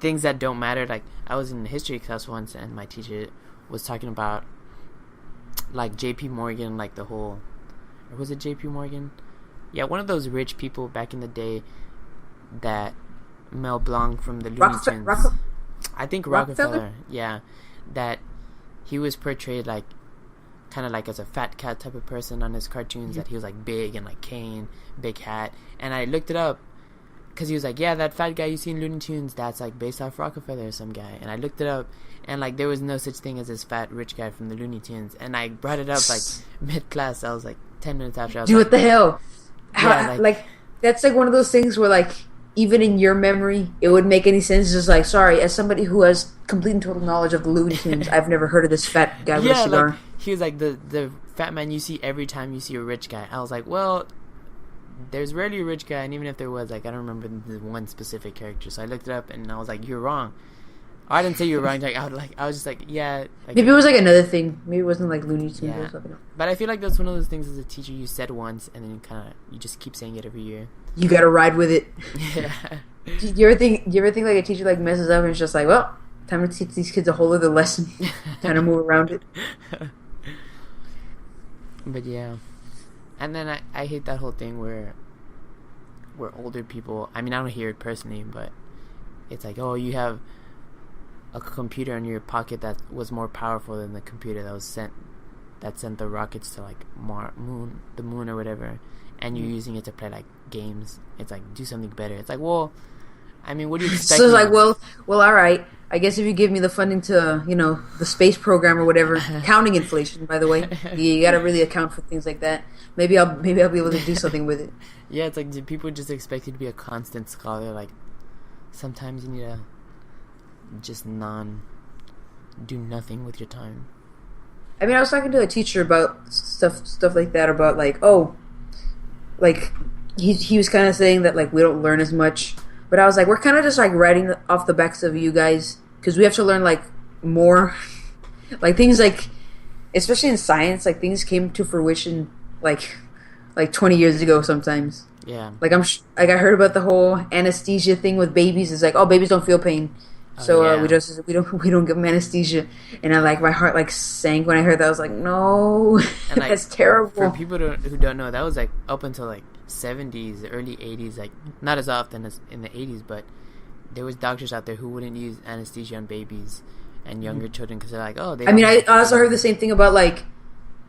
things that don't matter. Like I was in history class once, and my teacher was talking about like J.P. Morgan, like the whole, or was it J.P. Morgan? Yeah, one of those rich people back in the day that Mel Blanc from the Looney Tunes. I think Rockefeller. Yeah, that he was portrayed like kind of like as a fat cat type of person on his cartoons. Mm-hmm. That he was like big and like cane, big hat. And I looked it up because he was like, yeah, that fat guy you see in Looney Tunes, that's like based off Rockefeller or some guy. And I looked it up, and like there was no such thing as this fat rich guy from the Looney Tunes. And I brought it up like mid class. I was like 10 minutes after. I was Dude, like, what the hell? Yeah, like that's like one of those things where like even in your memory it would make any sense. It's just like, sorry, as somebody who has complete and total knowledge of the Looney Tunes, I've never heard of this fat guy with a cigar. Like, he was like the fat man you see every time you see a rich guy. I was like, well, there's rarely a rich guy, and even if there was, like, I don't remember the one specific character. So I looked it up, and I was like, you're wrong. I didn't say you were wrong. Like I was just like, yeah. Like, maybe it was like another thing. Maybe it wasn't like Looney Tunes or something. But I feel like that's one of those things as a teacher you said once, and then you just keep saying it every year. You gotta ride with it. Yeah. Do you ever think like a teacher like messes up and it's just like, well, time to teach these kids a whole other lesson. Time to move around it. But yeah, and then I hate that whole thing where older people. I mean, I don't hear it personally, but it's like, oh, you have a computer in your pocket that was more powerful than the computer that sent the rockets to like the moon or whatever, and you're using it to play like games. It's like, do something better. It's like, well, I mean, what do you expect? So it's like, well, all right. I guess if you give me the funding to, the space program or whatever, counting inflation, by the way, you got to really account for things like that. Maybe I'll be able to do something with it. Yeah, it's like, do people just expect you to be a constant scholar? Like, sometimes you need to just do nothing with your time. I mean, I was talking to a teacher about stuff like that, about like, oh, like he was kind of saying that like we don't learn as much, but I was like, we're kind of just like riding off the backs of you guys, because we have to learn like more, like things like, especially in science, like things came to fruition like 20 years ago sometimes. Yeah. Like I heard about the whole anesthesia thing with babies. It's like, oh, babies don't feel pain. So we don't give them anesthesia, and my heart like sank when I heard that. I was like, no, and, like, that's terrible. For people who don't know, that was like up until like 70s, early 80s, like not as often as in the 80s, but there was doctors out there who wouldn't use anesthesia on babies and younger children because they're like, oh, they. I mean, I also heard the same thing about like,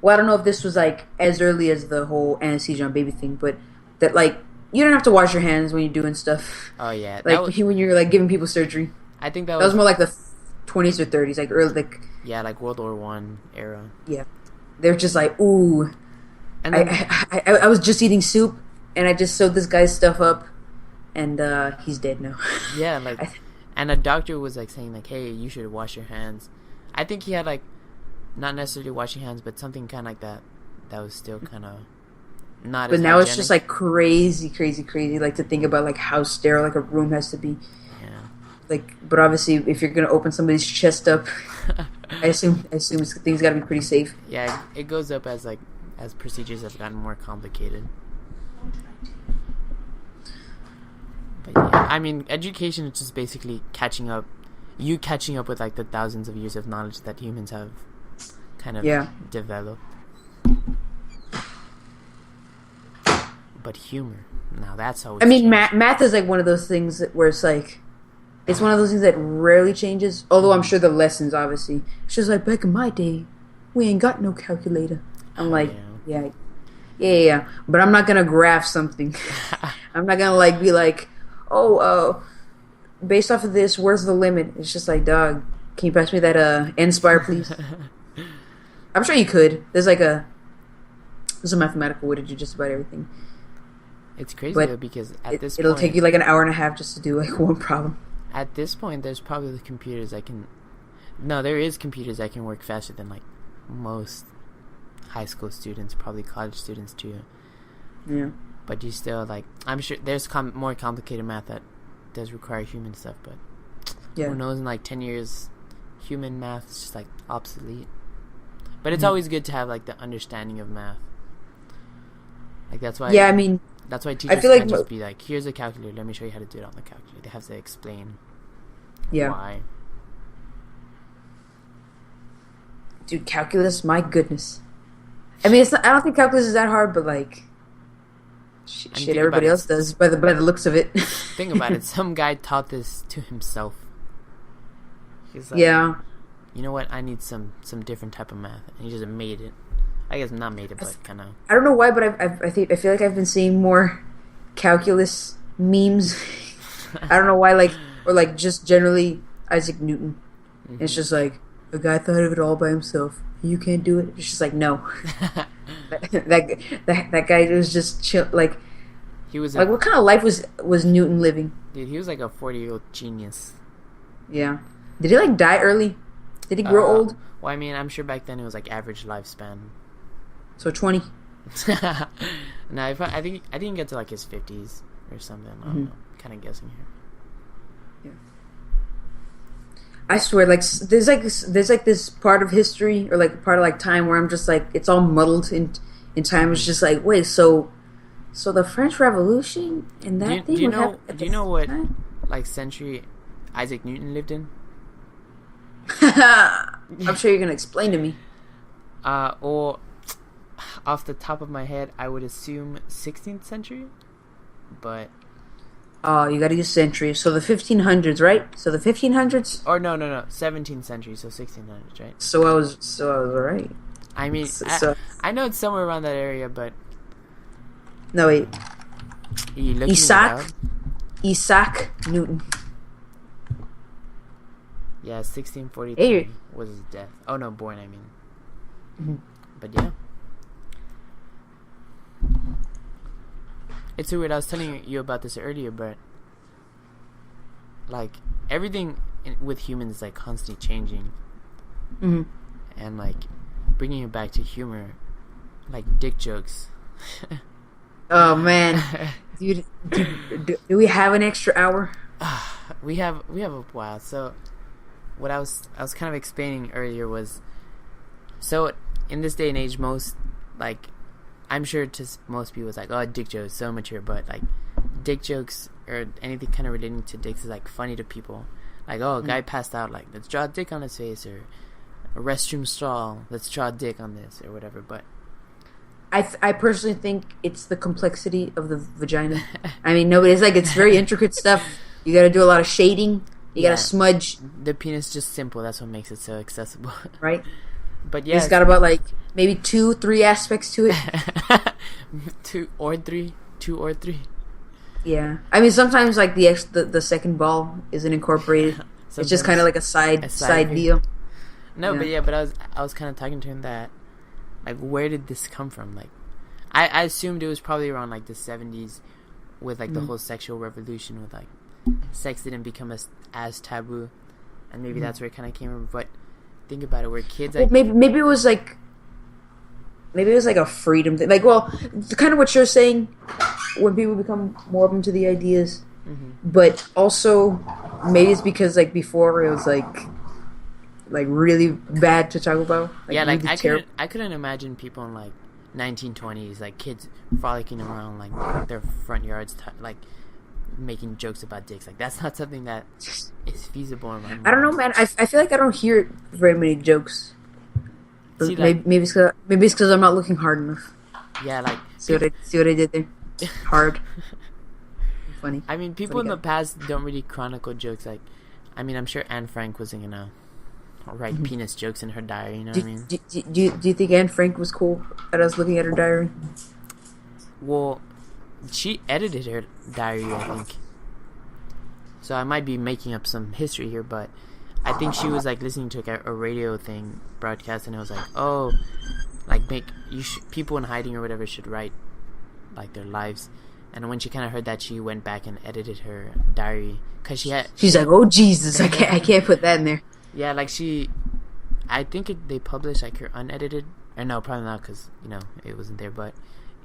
well, I don't know if this was like as early as the whole anesthesia on baby thing, but that like you don't have to wash your hands when you're doing stuff. Oh yeah, like when you're like giving people surgery. I think that was more like the 20s or 30s, like early, like like World War I era. Yeah, they're just like, ooh. And then, I was just eating soup, and I just sewed this guy's stuff up, and he's dead now. Yeah, like, And a doctor was like saying like, hey, you should wash your hands. I think he had like, not necessarily washing hands, but something kind of like that was still kind of not but as now hygienic. It's just like crazy like to think about like how sterile like a room has to be. Yeah. Like, but obviously if you're gonna open somebody's chest up, I assume things gotta be pretty safe. Yeah, it goes up as procedures have gotten more complicated. But yeah, I mean, education is just basically catching up with like the thousands of years of knowledge that humans have kind of developed. But humor, now that's how it's math is like one of those things where it's like, it's one of those things that rarely changes, although I'm sure the lessons, obviously. It's just like, back in my day, we ain't got no calculator. I'm like, yeah. But I'm not going to graph something. I'm not going to like be like, based off of this, where's the limit? It's just like, dog, can you pass me that N-Spire, please? I'm sure you could. There's a mathematical way to do just about everything. It's crazy though, because it'll take you like an hour and a half just to do like one problem. At this point, there's probably the computers that can... No, there is computers that can work faster than like most high school students, probably college students too. Yeah. But you still like... I'm sure there's more complicated math that does require human stuff, but who knows, in like 10 years, human math is just like obsolete. But it's always good to have like the understanding of math. Like that's why... Yeah, I mean... That's why teachers can't just be like, here's a calculator, let me show you how to do it on the calculator. They have to explain why. Dude, calculus, my goodness. I mean, I don't think calculus is that hard, but like, shit, everybody else does by the looks of it. Think about it. Some guy taught this to himself. He's like, you know what? I need some different type of math, and he just made it. I guess not made it, but kind of. I don't know why, but I feel like I've been seeing more calculus memes. I don't know why, or just generally Isaac Newton. Mm-hmm. It's just like, a guy thought of it all by himself. You can't do it. It's just like, no. that guy was just chill. Like, he was like, what kind of life was Newton living? Dude, he was like a 40-year-old genius. Yeah. Did he like die early? Did he grow old? Well, I mean, I'm sure back then it was like average lifespan. So 20. No, I didn't get to like his 50s or something. I don't know. Kind of guessing here. Yeah. I swear, like there's this part of history or like part of like time where I'm just like, it's all muddled in time. It's just like, wait, so the French Revolution and that thing. Do you know what like century Isaac Newton lived in? I'm sure you're gonna explain to me. Or off the top of my head, I would assume 16th century, but you gotta use century. So the 1500s, right? So the 1500s? Or no, 17th century, so 1600s, right? So I was right. I mean, I know it's somewhere around that area, but no, wait. Are you looking Isaac Newton. Yeah, 1643 was his death. Oh no, born, I mean. Mm-hmm. But yeah. It's so weird. I was telling you about this earlier, but like everything with humans is like constantly changing. Mm-hmm. And like bringing it back to humor, like dick jokes. Oh man, dude, do we have an extra hour? We have a while. So what I was kind of explaining earlier was, so in this day and age, most like, I'm sure to most people it's like, oh, dick jokes, so mature, but like dick jokes or anything kind of relating to dicks is like funny to people. Like, oh, a guy passed out, like, let's draw a dick on his face, or a restroom stall, let's draw a dick on this, or whatever. But I personally think it's the complexity of the vagina. I mean, it's like, it's very intricate stuff. You got to do a lot of shading. You got to smudge. The penis is just simple. That's what makes it so accessible. Right? But yeah, it's got about like maybe 2-3 aspects to it. 2 or 3. Yeah, I mean sometimes like the second ball isn't incorporated. It's just kind of like a side deal. No, yeah. but I was kind of talking to him that, like, where did this come from? Like, I assumed it was probably around like the 70s with like the whole sexual revolution with like sex didn't become as taboo, and maybe that's where it kind of came from. But think about it, where kids like maybe it was like a freedom thing. Like, well, kind of what you're saying, when people become more open to the ideas, but also maybe it's because like before it was like really bad to talk about. Like, yeah, like I couldn't imagine people in like 1920s, like kids frolicking around like their front yards, like making jokes about dicks. Like that's not something that is feasible in my mind. I don't know, man. I feel like I don't hear very many jokes. See, like, maybe it's because I'm not looking hard enough. Yeah, like see what I did there? Hard. Funny. I mean, people in the past don't really chronicle jokes. Like, I mean, I'm sure Anne Frank wasn't gonna write penis jokes in her diary. You know what I mean? Do you think Anne Frank was cool at us looking at her diary? Well, she edited her diary, I think. So I might be making up some history here, but I think she was like listening to a radio thing broadcast, and it was like, oh, like people in hiding or whatever should write like their lives. And when she kind of heard that, she went back and edited her diary because she's like, oh Jesus, I can't put that in there. Yeah, like I think they published like her unedited, or no, probably not, because it wasn't there, but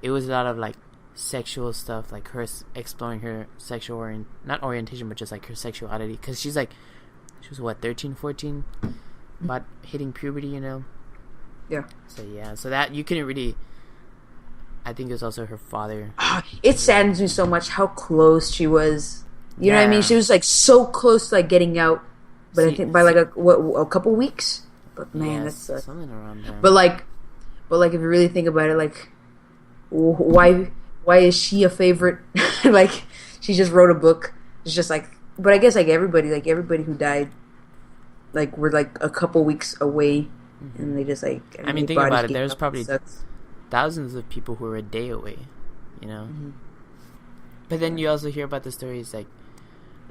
it was a lot of like sexual stuff, like her exploring her sexual not orientation, but just like her sexuality, because she was what, 13, 14, about hitting puberty, Yeah. So yeah, so that you couldn't really. I think it was also her father. It saddens me so much how close she was. You know what I mean? She was like so close to like getting out, but I think by like a couple weeks. But man, that's something around there. But like if you really think about it, like why is she a favorite? Like she just wrote a book. It's just like, but I guess like everybody who died, like were like a couple weeks away, and they just like. I mean, think about it. There's probably thousands of people who are a day away, But then you also hear about the stories like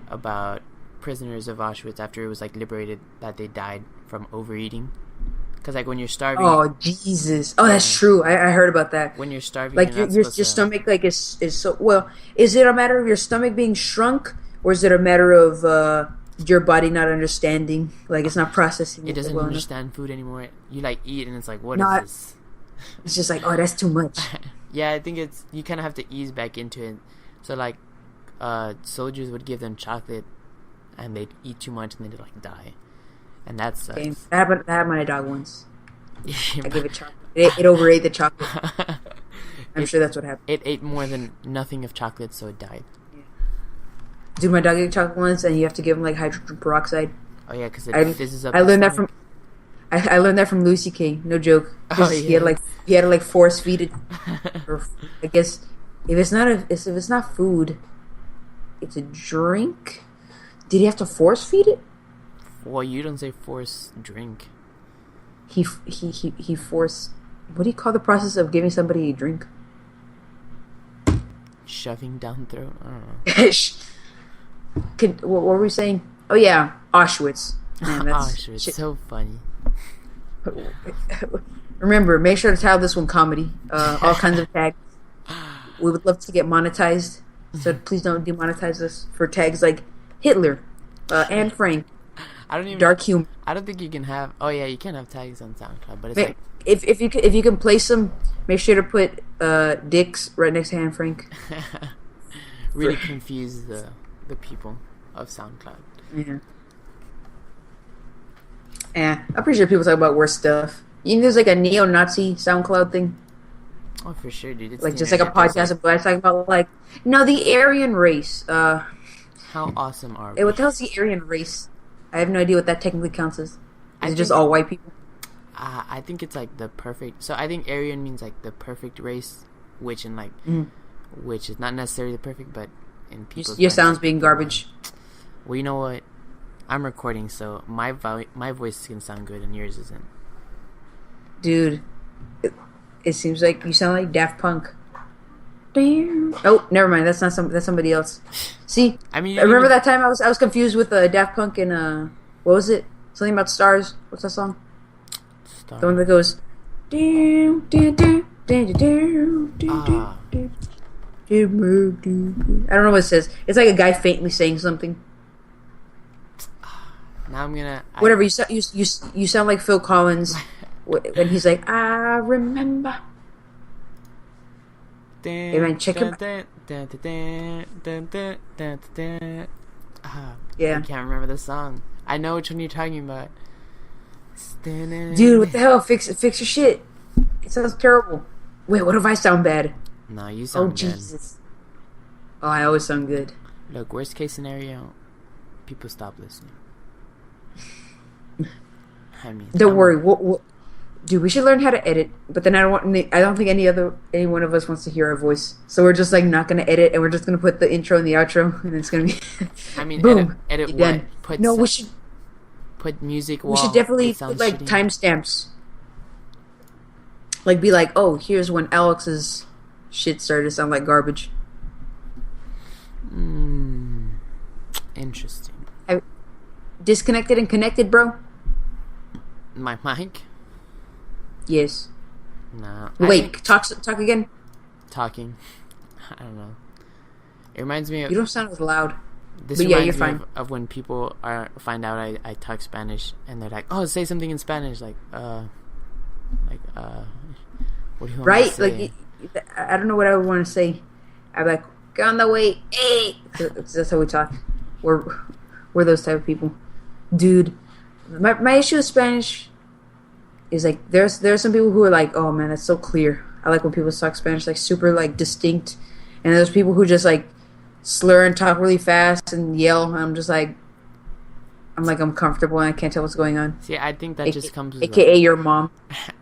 about prisoners of Auschwitz after it was like liberated, that they died from overeating. Because like when you're starving. Oh Jesus! Oh, that's true. I heard about that. When you're starving, like your stomach like is so well. Is it a matter of your stomach being shrunk, or is it a matter of your body not understanding? Like it's not processing. It doesn't understand food anymore. You like eat and it's like, what is this? It's just like, oh, that's too much. Yeah, I think you kind of have to ease back into it. So like, soldiers would give them chocolate, and they'd eat too much and they'd like die, and that sucks. Okay. That happened to my dog once. I gave it chocolate. It overate the chocolate. I'm sure that's what happened. It ate more than nothing of chocolate, so it died. Yeah. Dude, my dog ate chocolate once, and you have to give him like hydrogen peroxide. Oh yeah, because it fizzes up. I learned that from. I learned that from Lucy K. No joke. Oh, yeah. He had to like force feed it. Or, I guess if it's not food, it's a drink. Did he have to force feed it? Well, you don't say force drink. He forced. What do you call the process of giving somebody a drink? Shoving down throat. I don't know. What were we saying? Oh yeah, Auschwitz. Man, that's Auschwitz. So funny. Remember, make sure to tag this one comedy. All kinds of tags. We would love to get monetized, so please don't demonetize us for tags like Hitler, Anne Frank. Dark humor. I don't think you can have. Oh yeah, you can have tags on SoundCloud, but it's like if you can place them, make sure to put dicks right next to Anne Frank. Really confuse the people of SoundCloud. Yeah. Yeah, I'm pretty sure people talk about worse stuff. You know, there's like a neo-Nazi SoundCloud thing. Oh, for sure, dude. It's like just like a podcast of guys talking about like, no, the Aryan race. How awesome are we? What the hell's the Aryan race? I have no idea what that technically counts as. Is it just all white people? I think it's like the perfect. So I think Aryan means like the perfect race, which in like, which is not necessarily the perfect, but in people's. Your sounds being garbage. Well, you know what? I'm recording, so my voice is gonna sound good and yours isn't. Dude, it seems like you sound like Daft Punk. Oh, never mind. That's somebody else. See, I mean, remember that time I was confused with Daft Punk and what was it? Something about stars. What's that song? The one that goes. I don't know what it says. It's like a guy faintly saying something. Now I'm gonna... Whatever, you sound like Phil Collins when he's like, I remember. Hey man, check him. Yeah. I can't remember the song. I know which one you're talking about. Dude, what the hell? Fix your shit. It sounds terrible. Wait, what if I sound bad? No, you sound good. Oh, Jesus. Oh, I always sound good. Look, worst case scenario, people stop listening. I mean, don't worry. Dude, we should learn how to edit. But then I don't think any one of us wants to hear our voice. So we're just like not gonna edit, and we're just gonna put the intro and the outro, and it's gonna be. I mean, boom. Edit what? Done. We should put music. We should definitely put like timestamps. Like be like, oh, here's when Alex's shit started to sound like garbage. Interesting. Disconnected and connected, bro. My mic? Yes. No. Wait, talk again. Talking. I don't know. It reminds me of... You don't sound as loud. This reminds me of when people find out I talk Spanish and they're like, oh, say something in Spanish. Like, what do you want me to say? Like, I don't know what I would want to say. I'm like, get on the way. Hey! That's how we talk. We're those type of people. Dude, my issue with Spanish is like there's some people who are like, oh man, that's so clear. I like when people talk Spanish like super like distinct, and there's people who just like slur and talk really fast and yell. And I'm comfortable and I can't tell what's going on. See, I think that just comes with AKA your mom.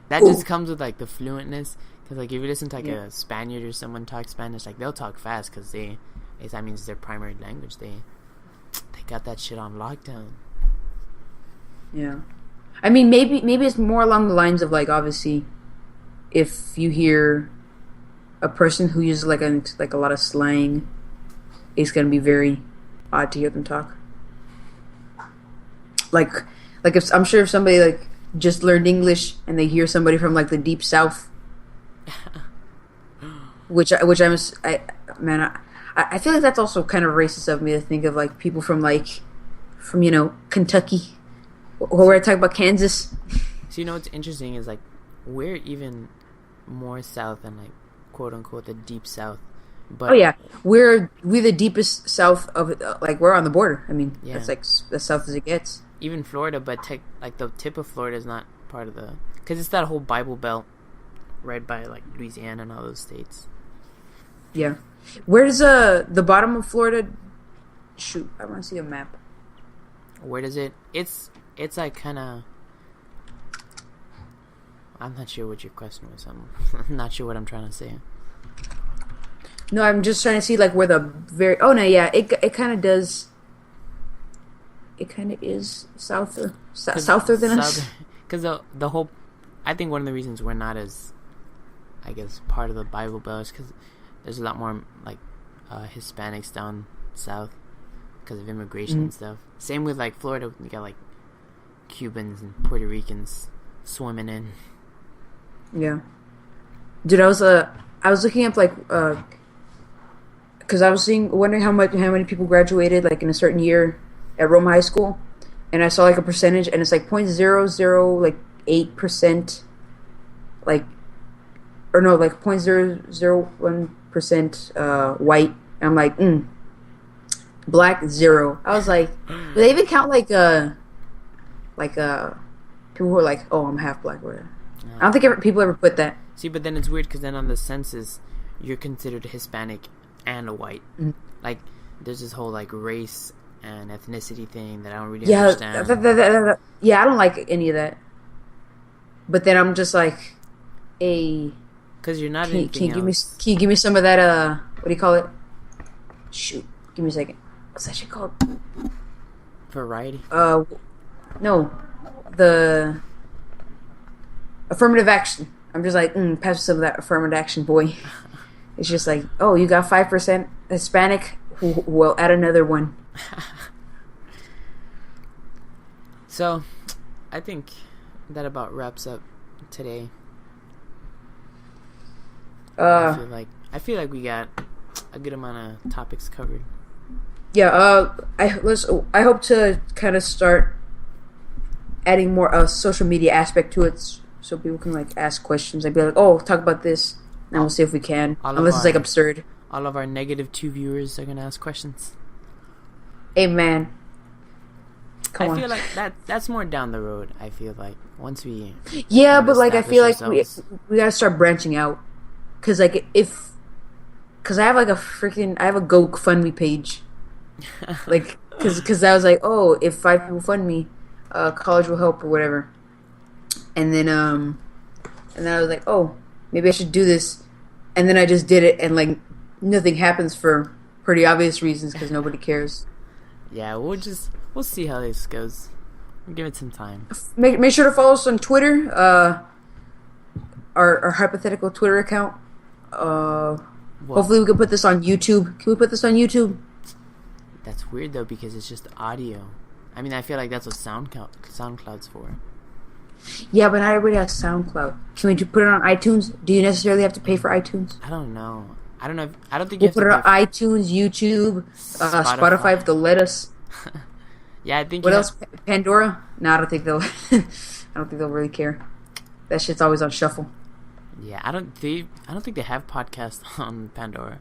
That just comes with like the fluentness. Because like if you listen to like a Spaniard or someone talk Spanish, like they'll talk fast because that means their primary language. They got that shit on lockdown. Yeah, I mean maybe it's more along the lines of like obviously, if you hear a person who uses like a lot of slang, it's gonna be very odd to hear them talk. Like if I'm sure if somebody like just learned English and they hear somebody from like the deep south, which I feel like that's also kind of racist of me to think of like people from Kentucky. Or we're talking about Kansas. So you know what's interesting is like we're even more south than like quote unquote the deep south. But oh yeah, we're the deepest south of it. Like we're on the border. I mean, that's like as south as it gets. Even Florida, but like the tip of Florida is not part of because it's that whole Bible Belt, right by like Louisiana and all those states. Yeah, where does the bottom of Florida? Shoot, I want to see a map. Where does it? It's like kind of... I'm not sure what your question was. I'm not sure what I'm trying to say. No, I'm just trying to see like where the very... Oh no, yeah, it kind of does... It kind of is souther than us. Because the whole... I think one of the reasons we're not as, I guess, part of the Bible Belt is because there's a lot more like Hispanics down south because of immigration and stuff. Same with like Florida. You got like Cubans and Puerto Ricans swimming in. Yeah, dude, I was looking up like because I was wondering how many people graduated like in a certain year at Rome High School, and I saw like a percentage, and it's like 0.008%, like, or no, like 0.001% white. And I'm like, black 0. I was like, do they even count like people who are like, oh, I'm half black or whatever? I don't think people ever put that. See, but then it's weird because then on the census, you're considered a Hispanic and a white. Like, there's this whole like race and ethnicity thing that I don't really understand. I don't like any of that. But then I'm just like, because you're not anything else. Can you give me some of that? What do you call it? Shoot, give me a second. What's that shit called? Variety. No, the affirmative action. I'm just like, pass me some of that affirmative action, boy. It's just like, oh, you got 5% Hispanic. Well, add another one. So, I think that about wraps up today. I feel like we got a good amount of topics covered. Yeah. I hope to kind of start adding more social media aspect to it, so people can like ask questions. I'd be like, oh, talk about this, and we'll see if we can. Unless it's like absurd. All of our -2 viewers are gonna ask questions. Hey man. I feel like that's more down the road. I feel like once we but like I feel like we gotta start branching out, cause like cause I have like I have a GoFundMe page, like cause I was like, oh, if 5 people fund me, college will help or whatever, and then I was like, oh, maybe I should do this, and then I just did it, and like nothing happens for pretty obvious reasons because nobody cares. Yeah, we'll see how this goes. We'll give it some time. Make sure to follow us on Twitter. Our hypothetical Twitter account. Hopefully we can put this on YouTube. Can we put this on YouTube? That's weird though because it's just audio. I mean, I feel like that's what SoundCloud's for. Yeah, but not everybody has SoundCloud. Can we put it on iTunes? Do you necessarily have to pay for iTunes? I don't know. I don't know. I don't think we'll put it on iTunes, YouTube, Spotify if they'll let us. Yeah, I think. What else? Pandora? No, I don't think they'll. I don't think they'll really care. That shit's always on shuffle. Yeah, I don't think they have podcasts on Pandora.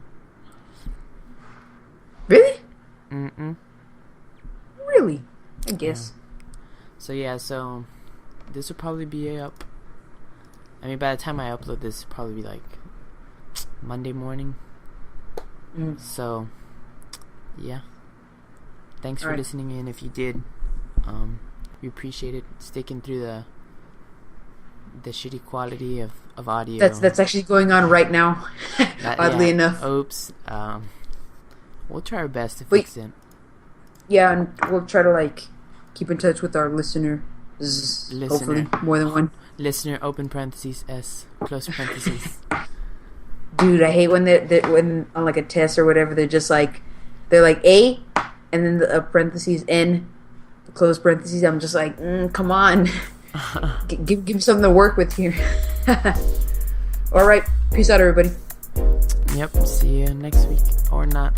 Really? Mm-mm. Really? I guess. So this will probably be up. I mean, by the time I upload this, it'll probably be like Monday morning. So, yeah. Thanks for listening in. If you did, we appreciate it. Sticking through the shitty quality of audio. That's actually going on right now. Oddly enough. Oops. We'll try our best to fix it. Yeah, and we'll try to like keep in touch with our listener. Hopefully, more than one. Listener, open parentheses, S, close parentheses. Dude, I hate when when on like a test or whatever, they're like A, and then the parentheses N, close parentheses. I'm just like, come on, give me something to work with here. All right, peace out, everybody. Yep. See you next week or not.